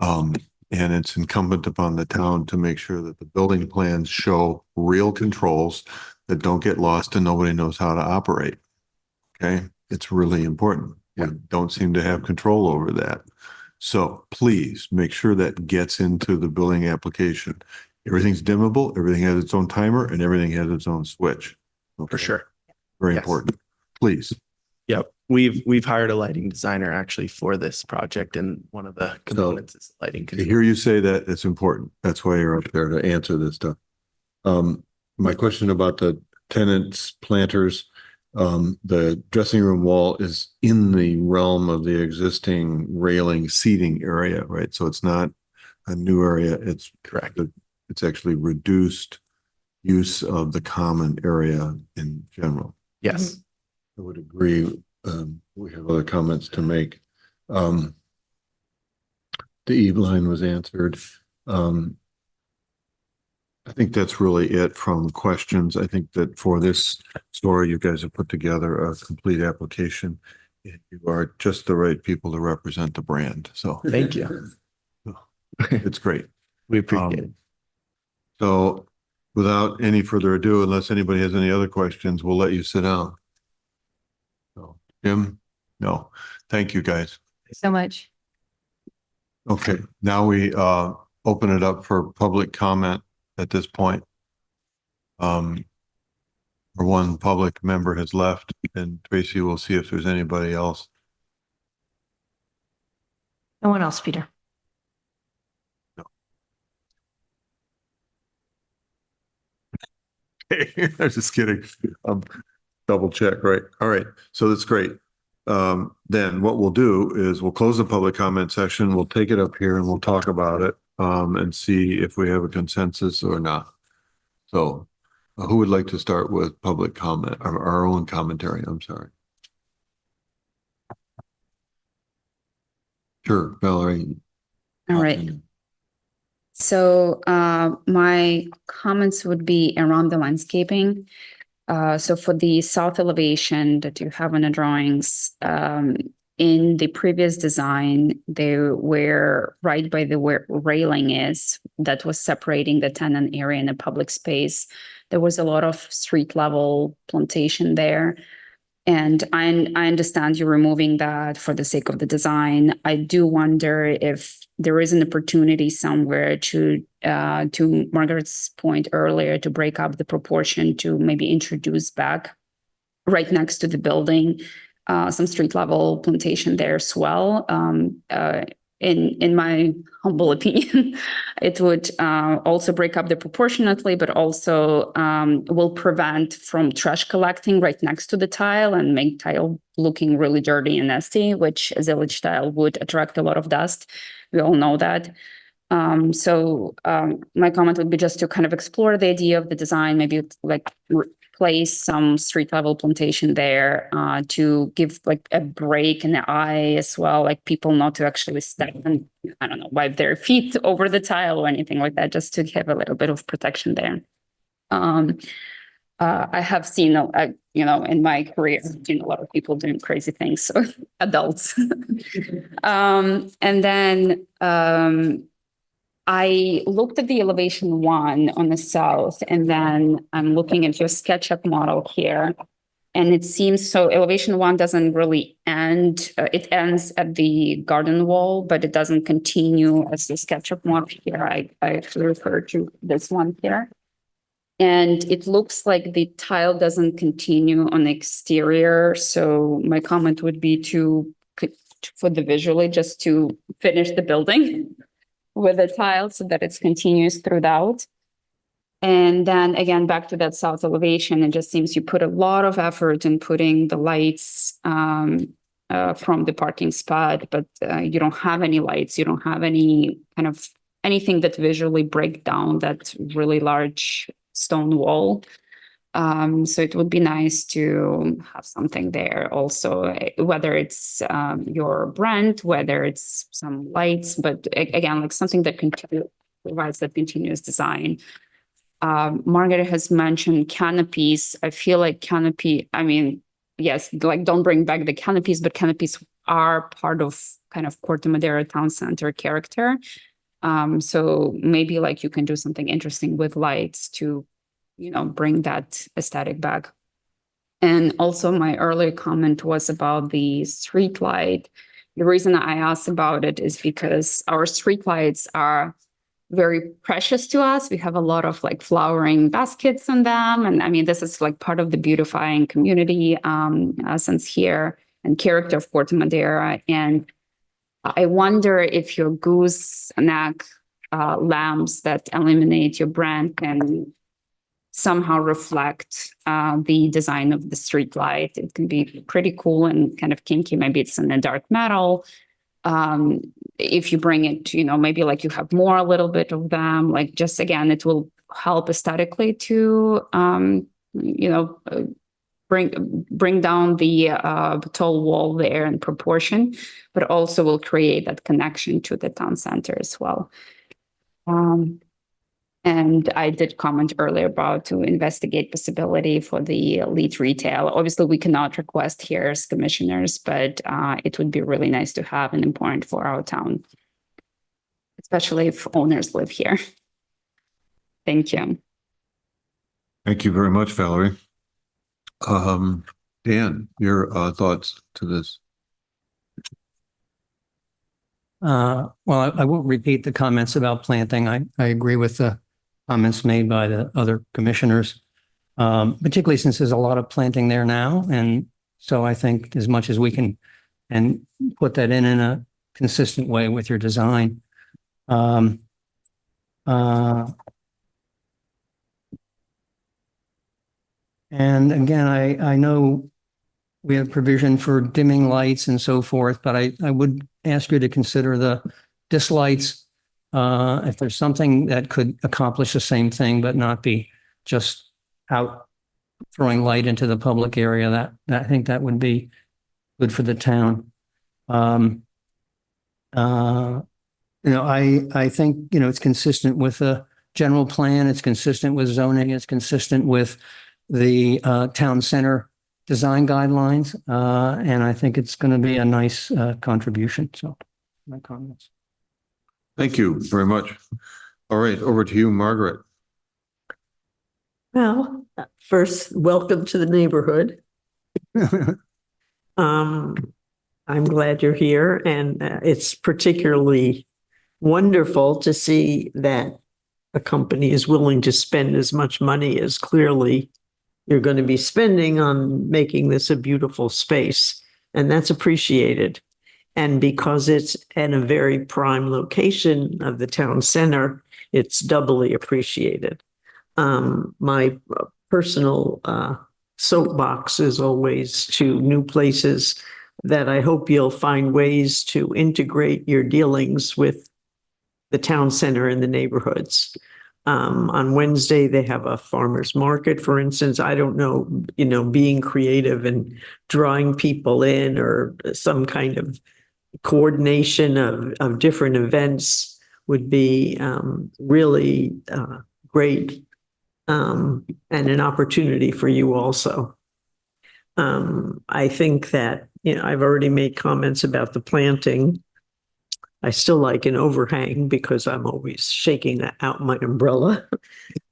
And it's incumbent upon the town to make sure that the building plans show real controls that don't get lost and nobody knows how to operate. Okay, it's really important. We don't seem to have control over that. So please make sure that gets into the building application. Everything's dimmable, everything has its own timer, and everything has its own switch. For Okay? sure. Very Yes. important. Please. Yep. We've hired a lighting designer actually for this project, and one of the components is lighting To control. hear you say that, it's important. That's why you're up there to answer this stuff. My question about the tenants, planters, the dressing room wall is in the realm of the existing railing seating area, right? So it's not a new area. It's Correct. It's actually reduced use of the common area in general. Yes. I would agree. We have other comments to make. The Eve line was answered. I think that's really it from questions. I think that for this story, you guys have put together a complete application. You are just the right people to represent the brand. So Thank you. it's great. We appreciate it. So without any further ado, unless anybody has any other questions, we'll let you sit down. So, Jim? No. Thank you, guys. So much. Okay, now we open it up for public comment at this point. Or one public member has left, and Tracy will see if there's anybody else. No one else, Peter. I'm just kidding. Double check, right? All right, so that's great. Then what we'll do is we'll close the public comment session. We'll take it up here and we'll talk about it and see if we have a consensus or not. So who would like to start with public comment, or our own commentary? I'm sorry. Sure, Valerie. All right. So my comments would be around the landscaping. So for the south elevation that you have in the drawings, in the previous design, they were right by the where railing is that was separating the tenant area and the public space. There was a lot of street level plantation there. And I understand you're removing that for the sake of the design. I do wonder if there is an opportunity somewhere to Margaret's point earlier, to break up the proportion, to maybe introduce back right next to the building, some street level plantation there as well. In my humble opinion, it would also break up the proportionately, but also will prevent from trash collecting right next to the tile and make tile looking really dirty and nasty, which a village tile would attract a lot of dust. We all know that. So my comment would be just to kind of explore the idea of the design, maybe like place some street level plantation there to give like a break in the eye as well, like people not to actually step and, I don't know, wipe their feet over the tile or anything like that, just to have a little bit of protection there. I have seen, in my career, I've seen a lot of people doing crazy things, so adults. And then I looked at the elevation 1 on the south, and then I'm looking at your SketchUp model here. And it seems so elevation 1 doesn't really end, it ends at the garden wall, but it doesn't continue as the SketchUp model here. I actually refer to this one here. And it looks like the tile doesn't continue on the exterior. So my comment would be for the visually, just to finish the building with the tile so that it's continuous throughout. And then again, back to that south elevation, it just seems you put a lot of effort in putting the lights from the parking spot, but you don't have any lights. You don't have any kind of anything that visually break down that really large stone wall. So it would be nice to have something there also, whether it's your brand, whether it's some lights, but again, like something that provides that continuous design. Margaret has mentioned canopies. I feel like yes, like don't bring back the canopies, but canopies are part of kind of Corte Madera town center character. So maybe like you can do something interesting with lights to bring that aesthetic back. And also my earlier comment was about the street light. The reason I asked about it is because our street lights are very precious to us. We have a lot of like flowering baskets on them. And this is like part of the beautifying community essence here and character of Corte Madera. And I wonder if your gooseneck lamps that illuminate your brand can somehow reflect the design of the street light. It can be pretty cool and kind of kinky. Maybe it's in a dark metal. If you bring it, maybe like you have a little bit of them, like just again, it will help aesthetically to, bring down the tall wall there in proportion, but also will create that connection to the town center as well. And I did comment earlier about to investigate possibility for the elite retail. Obviously, we cannot request here as commissioners, but it would be really nice to have and important for our town, especially if owners live here. Thank you. Thank you very much, Valerie. Dan, your thoughts to this? Well, I won't repeat the comments about planting. I agree with the comments made by the other commissioners, particularly since there's a lot of planting there now. And so I think as much as we can and put that in a consistent way with your design. And again, I know we have provision for dimming lights and so forth, but I would ask you to consider the dislights. If there's something that could accomplish the same thing, but not be just out throwing light into the public area, that I think that would be good for the town. I think, it's consistent with the general plan. It's consistent with zoning. It's consistent with the town center design guidelines. And I think it's going to be a nice contribution. So my comments. Thank you very much. All right, over to you, Margaret. Well, first, welcome to the neighborhood. I'm glad you're here, and it's particularly wonderful to see that a company is willing to spend as much money as clearly you're going to be spending on making this a beautiful space, and that's appreciated. And because it's in a very prime location of the town center, it's doubly appreciated. My personal soapbox is always to new places that I hope you'll find ways to integrate your dealings with the town center and the neighborhoods. On Wednesday, they have a farmer's market, for instance. I don't know, being creative and drawing people in or some kind of coordination of different events would be really great and an opportunity for you also. I think that, I've already made comments about the planting. I still like an overhang because I'm always shaking out my umbrella.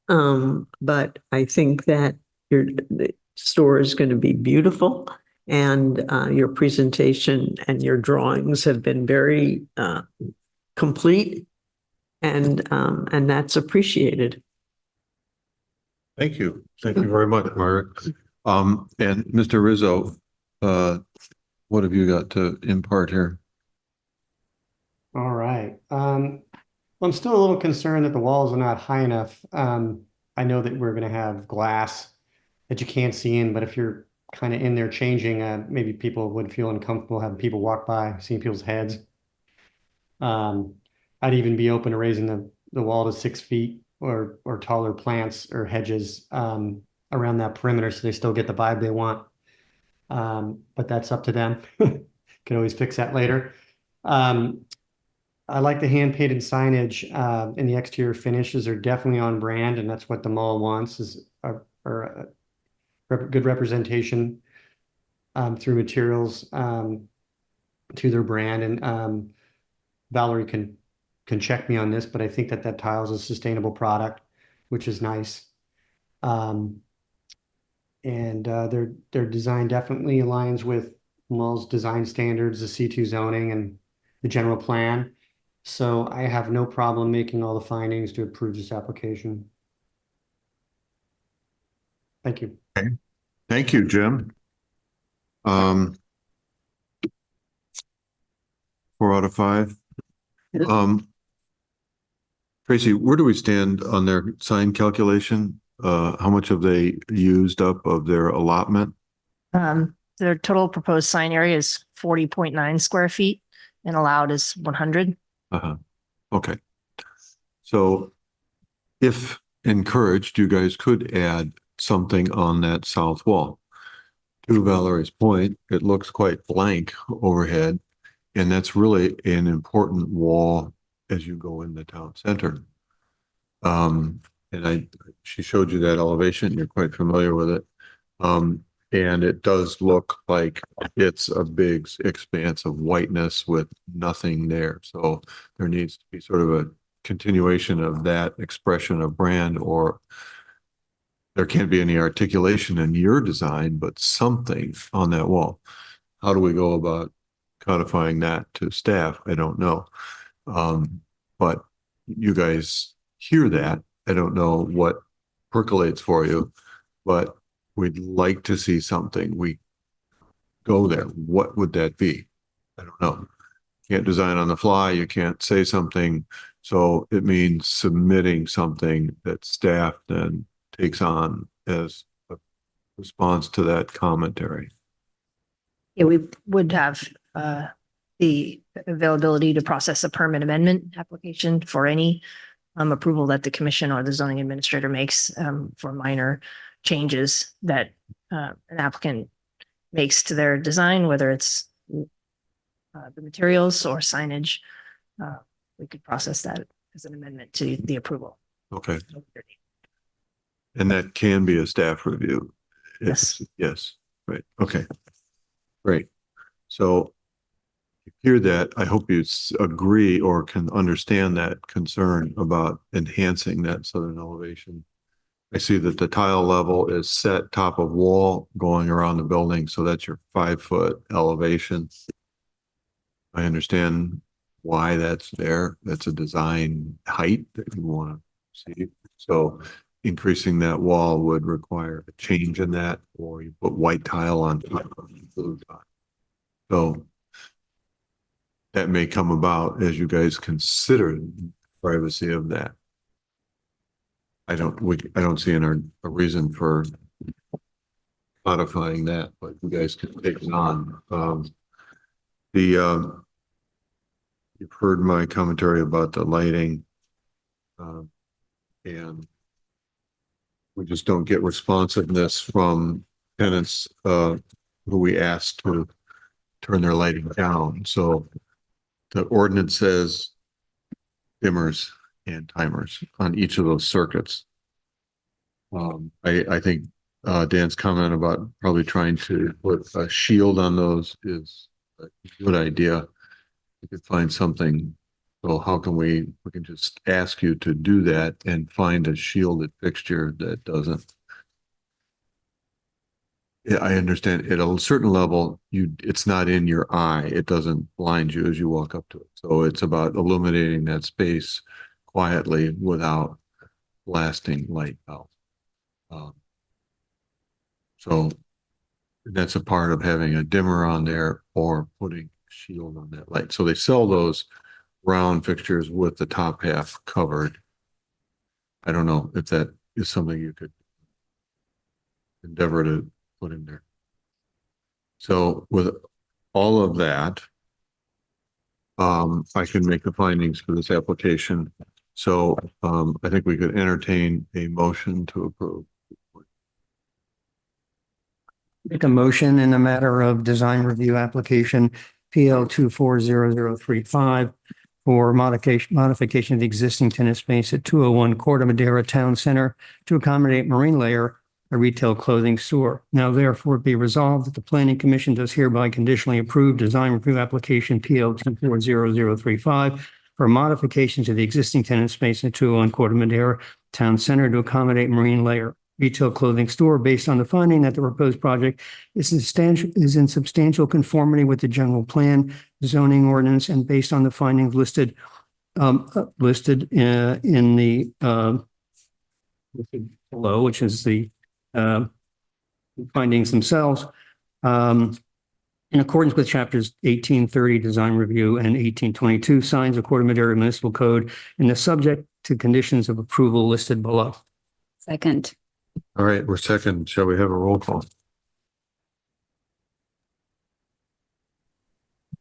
But I think that the store is going to be beautiful, and your presentation and your drawings have been very complete, and that's appreciated. Thank you. Thank you very much, Margaret. And Mr. Rizzo, what have you got to impart here? All right. Well, I'm still a little concerned that the walls are not high enough. I know that we're going to have glass that you can't see in, but if you're kind of in there changing, maybe people would feel uncomfortable having people walk by, seeing people's heads. I'd even be open to raising the wall to 6 feet or taller plants or hedges around that perimeter so they still get the vibe they want. But that's up to them. Can always fix that later. I like the hand-painted signage and the exterior finishes are definitely on brand, and that's what the mall wants is a good representation through materials to their brand. And Valerie can check me on this, but I think that tile is a sustainable product, which is nice. And their design definitely aligns with mall's design standards, the C2 zoning, and the general plan. So I have no problem making all the findings to approve this application. Thank you. Okay. Thank you, Jim. 4 out of 5. Tracy, where do we stand on their sign calculation? How much have they used up of their allotment? Their total proposed sign area is 40.9 square feet and allowed is 100. Okay. So if encouraged, you guys could add something on that south wall. To Valerie's point, it looks quite blank overhead, and that's really an important wall as you go in the town center. She showed you that elevation, you're quite familiar with it. And it does look like it's a big expanse of whiteness with nothing there. So there needs to be sort of a continuation of that expression of brand, or there can't be any articulation in your design, but something on that wall. How do we go about codifying that to staff? I don't know. But you guys hear that. I don't know what percolates for you, but we'd like to see something. We go there. What would that be? I don't know. Can't design on the fly. You can't say something. So it means submitting something that staff then takes on as a response to that commentary. Yeah, we would have the availability to process a permit amendment application for any approval that the commission or the zoning administrator makes for minor changes that an applicant makes to their design, whether it's the materials or signage. We could process that as an amendment to the approval. Okay. And that can be a staff review. Yes. Yes. Right. Okay. Great. So you hear that. I hope you agree or can understand that concern about enhancing that southern elevation. I see that the tile level is set top of wall going around the building. So that's your 5-foot elevation. I understand why that's there. That's a design height that you want to see. So increasing that wall would require a change in that, or you put white tile on top of blue tile. So that may come about as you guys consider privacy of that. I don't see a reason for modifying that, but you guys can take it on. You've heard my commentary about the lighting, and we just don't get responsiveness from tenants who we asked to turn their lighting down. So the ordinance says dimmers and timers on each of those circuits. I think Dan's comment about probably trying to put a shield on those is a good idea. We could find something. So how can we can just ask you to do that and find a shielded fixture that doesn't. Yeah, I understand at a certain level, it's not in your eye. It doesn't blind you as you walk up to it. So it's about illuminating that space quietly without blasting light out. So that's a part of having a dimmer on there or putting shield on that light. So they sell those round fixtures with the top half covered. I don't know if that is something you could endeavor to put in there. So with all of that, I can make the findings for this application. So I think we could entertain a motion to approve. Make a motion in the matter of design review application PL 240035 for modification of the existing tenant space at 201 Corte Madera Town Center to accommodate Marine Layer, a retail clothing store. Now therefore be resolved that the Planning Commission does hereby conditionally approve design review application PL 240035 for modification to the existing tenant space at 201 Corte Madera Town Center to accommodate Marine Layer retail clothing store based on the finding that the proposed project is in substantial conformity with the general plan, zoning ordinance, and based on the findings listed in the listed below, which is the findings themselves. In accordance with chapters 1830 design review and 1822 signs of Corte Madera Municipal Code and the subject to conditions of approval listed below. Second. All right, we're second. Shall we have a roll call?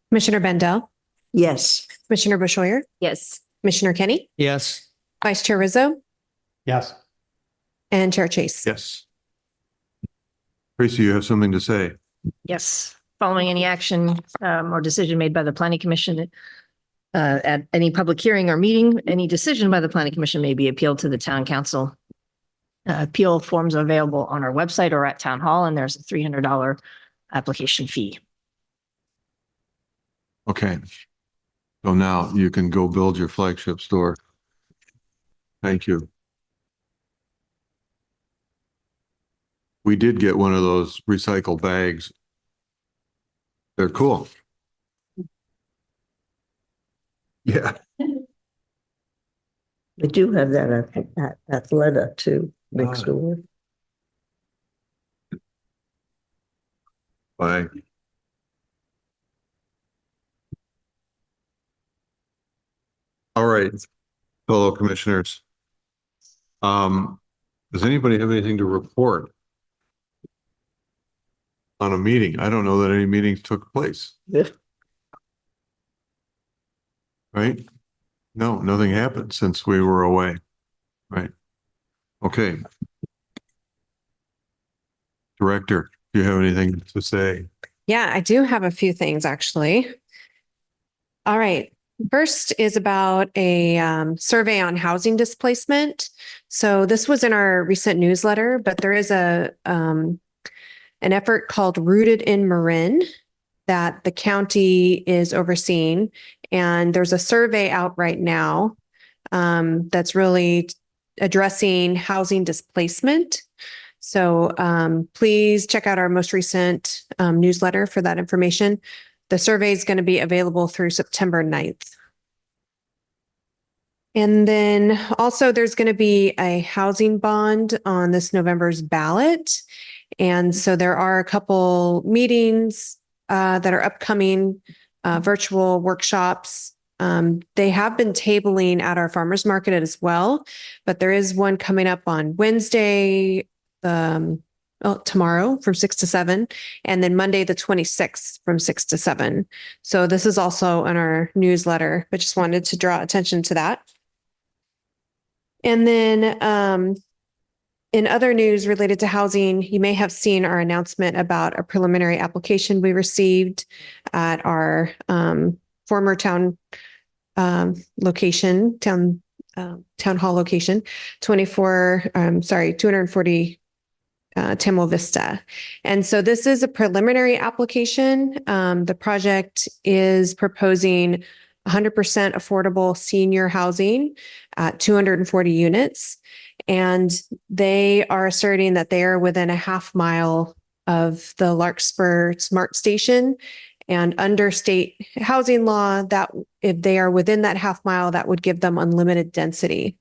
Commissioner Bendel, Yes. Commissioner Bushoyer, Yes. Commissioner Kenny, Yes. Vice Chair Rizzo, Yes. and Chair Chase. Yes. Tracy, you have something to say? Yes. Following any action or decision made by the planning commission, At any public hearing or meeting, any decision by the planning commission may be appealed to the town council. Appeal forms are available on our website or at town hall, and there's a $300 application fee. Okay. So now you can go build your flagship store. Thank you. We did get one of those recycle bags. They're cool. Yeah. They do have that at Athleta too, next Ah. door. Bye. All right, fellow commissioners. Does anybody have anything to report on a meeting? I don't know that any meetings took place, Yeah. right? No, nothing happened since we were away. Right. Okay. Director, do you have anything to say? Yeah, I do have a few things actually. All right. First is about a survey on housing displacement. So this was in our recent newsletter, but there is an effort called Rooted in Marin that the county is overseeing. And there's a survey out right now that's really addressing housing displacement. So please check out our most recent newsletter for that information. The survey is going to be available through September 9th. And then also there's going to be a housing bond on this November's ballot. And so there are a couple meetings that are upcoming, virtual workshops. They have been tabling at our farmers market as well, but there is one coming up on Wednesday, tomorrow from 6 to 7, and then Monday, the 26th from 6 to 7. So this is also in our newsletter, but just wanted to draw attention to that. And then in other news related to housing, you may have seen our announcement about a preliminary application we received at our former town location, town hall location, 240 Tamil Vista. And so this is a preliminary application. The project is proposing 100% affordable senior housing at 240 units. And they are asserting that they are within a half mile of the Larkspur Smart Station. And under state housing law, that if they are within that half mile, that would give them unlimited density.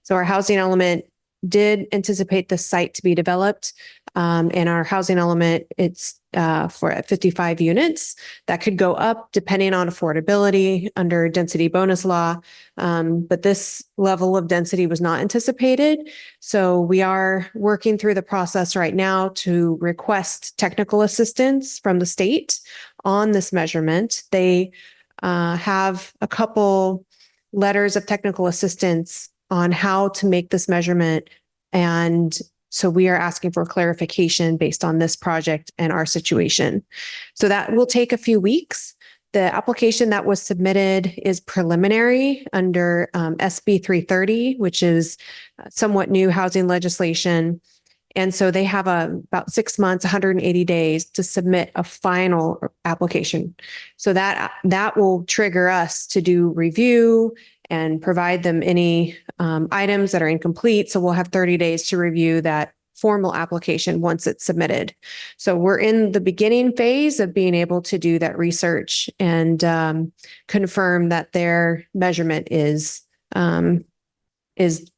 So our housing element did anticipate the site to be developed. And our housing element, it's for 55 units. That could go up depending on affordability under density bonus law. But this level of density was not anticipated. So we are working through the process right now to request technical assistance from the state on this measurement. They have a couple letters of technical assistance on how to make this measurement. And so we are asking for clarification based on this project and our situation. So that will take a few weeks. The application that was submitted is preliminary under SB 330, which is somewhat new housing legislation. And so they have about 6 months, 180 days to submit a final application. So that will trigger us to do review and provide them any items that are incomplete. So we'll have 30 days to review that formal application once it's submitted. So we're in the beginning phase of being able to do that research and confirm that their measurement is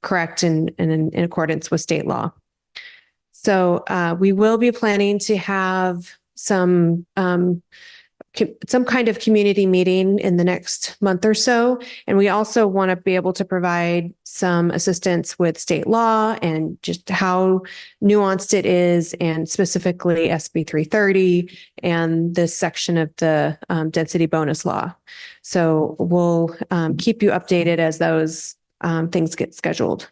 correct and in accordance with state law. So we will be planning to have some kind of community meeting in the next month or so. And we also want to be able to provide some assistance with state law and just how nuanced it is, and specifically SB 330 and this section of the density bonus law. So we'll keep you updated as those things get scheduled.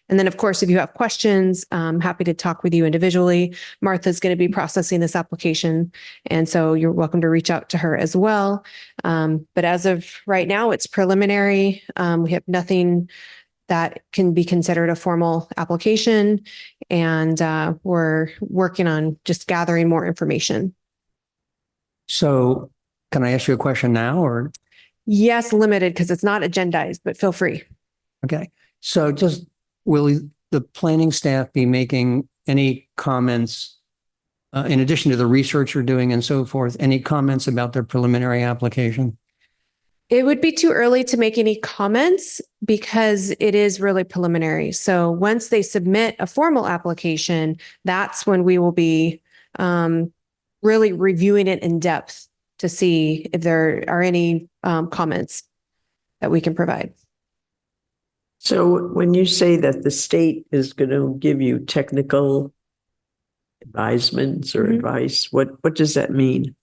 And then, of course, if you have questions, I'm happy to talk with you individually. Martha's going to be processing this application, and so you're welcome to reach out to her as well. But as of right now, it's preliminary. We have nothing that can be considered a formal application, and we're working on just gathering more information. So can I ask you a question now or? Yes, limited because it's not agendized, but feel free. Okay. So just, will the planning staff be making any comments in addition to the research you're doing and so forth, any comments about their preliminary application? It would be too early to make any comments because it is really preliminary. So once they submit a formal application, that's when we will be really reviewing it in depth to see if there are any comments that we can provide. So when you say that the state is going to give you technical advisements or Mhm. advice, what does that mean?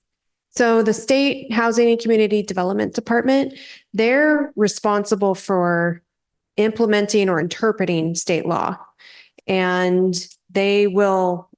So the State Housing and Community Development Department, they're responsible for implementing or interpreting state law. And they will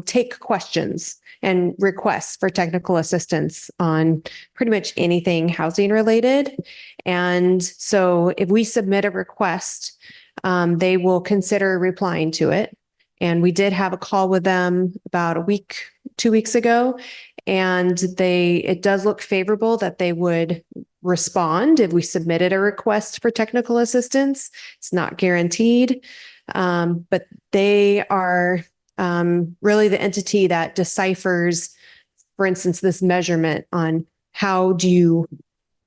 take questions and requests for technical assistance on pretty much anything housing related. And so if we submit a request, they will consider replying to it. And we did have a call with them about a week, 2 weeks ago. And it does look favorable that they would respond if we submitted a request for technical assistance. It's not guaranteed, but they are really the entity that deciphers, for instance, this measurement on how do you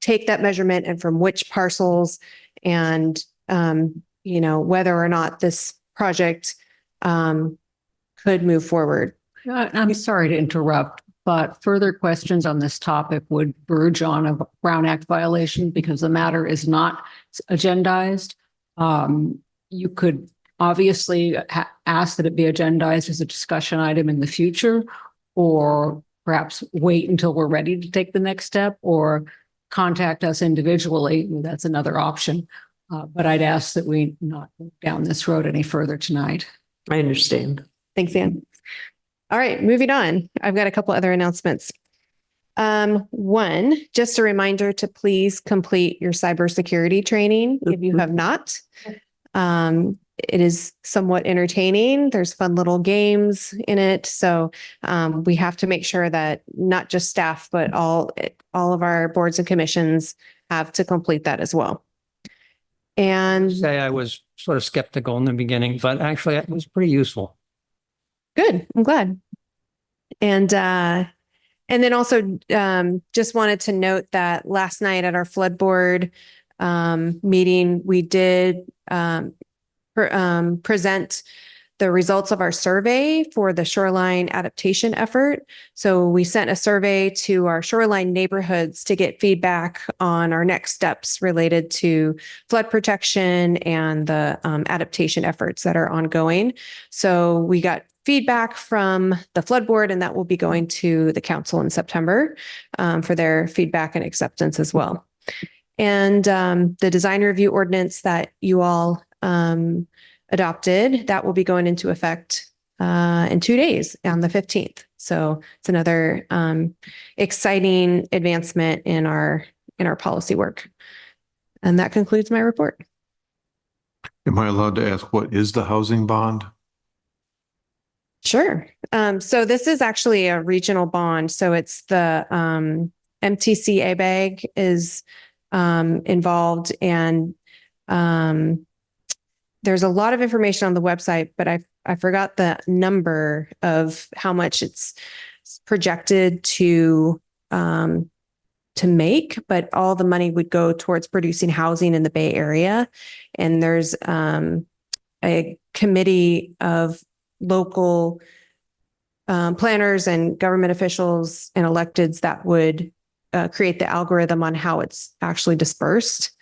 take that measurement and from which parcels, and whether or not this project could move forward. I'm sorry to interrupt, but further questions on this topic would verge on a Brown Act violation because the matter is not agendized. You could obviously ask that it be agendized as a discussion item in the future, or perhaps wait until we're ready to take the next step, or contact us individually. That's another option. But I'd ask that we not go down this road any further tonight. I understand. Thanks, Ann. All right, moving on. I've got a couple other announcements. One, just a reminder to please complete your cybersecurity training if you have not. It is somewhat entertaining. There's fun little games in it. So we have to make sure that not just staff, but all of our boards and commissions have to complete that as well. And Say I was sort of skeptical in the beginning, but actually it was pretty useful. good. I'm glad. And then also just wanted to note that last night at our flood board meeting, we did present the results of our survey for the shoreline adaptation effort. So we sent a survey to our shoreline neighborhoods to get feedback on our next steps related to flood protection and the adaptation efforts that are ongoing. So we got feedback from the flood board, and that will be going to the council in September for their feedback and acceptance as well. And the design review ordinance that you all adopted, that will be going into effect in 2 days on the 15th. So it's another exciting advancement in our policy work. And that concludes my report. Am I allowed to ask, what is the housing bond? Sure. So this is actually a regional bond. So it's the MTC ABAG is involved, and there's a lot of information on the website, but I forgot the number of how much it's projected to make, but all the money would go towards producing housing in the Bay Area. And there's a committee of local planners and government officials and electeds that would create the algorithm on how it's actually dispersed.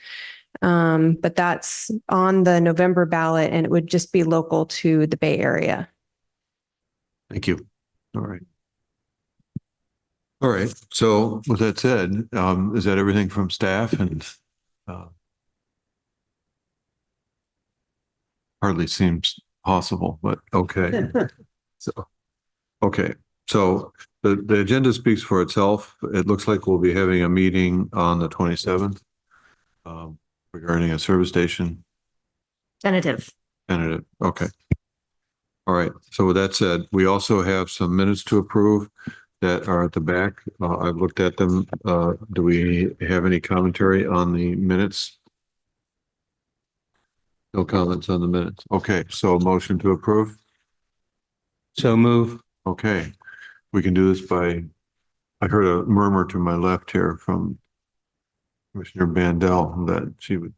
But that's on the November ballot, and it would just be local to the Bay Area. Thank you. All right. All right. So with that said, is that everything from staff? And hardly seems possible, but okay. So, okay, so the agenda speaks for itself. It looks like we'll be having a meeting on the 27th regarding a service station. Tentative. Tentative, okay. All right, so with that said, we also have some minutes to approve that are at the back. I've looked at them. Do we have any commentary on the minutes? No comments on the minutes. Okay, so motion to approve? So move. Okay, we can do this by, I heard a murmur to my left here from Commissioner Bandel that she would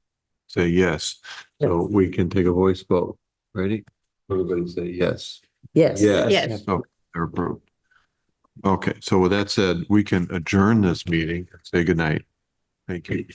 say yes. So we can take a voice vote. Ready? Everybody say yes. Yes. Yes. So they're approved. Okay, so with that said, we can adjourn this meeting. Say goodnight. Thank you.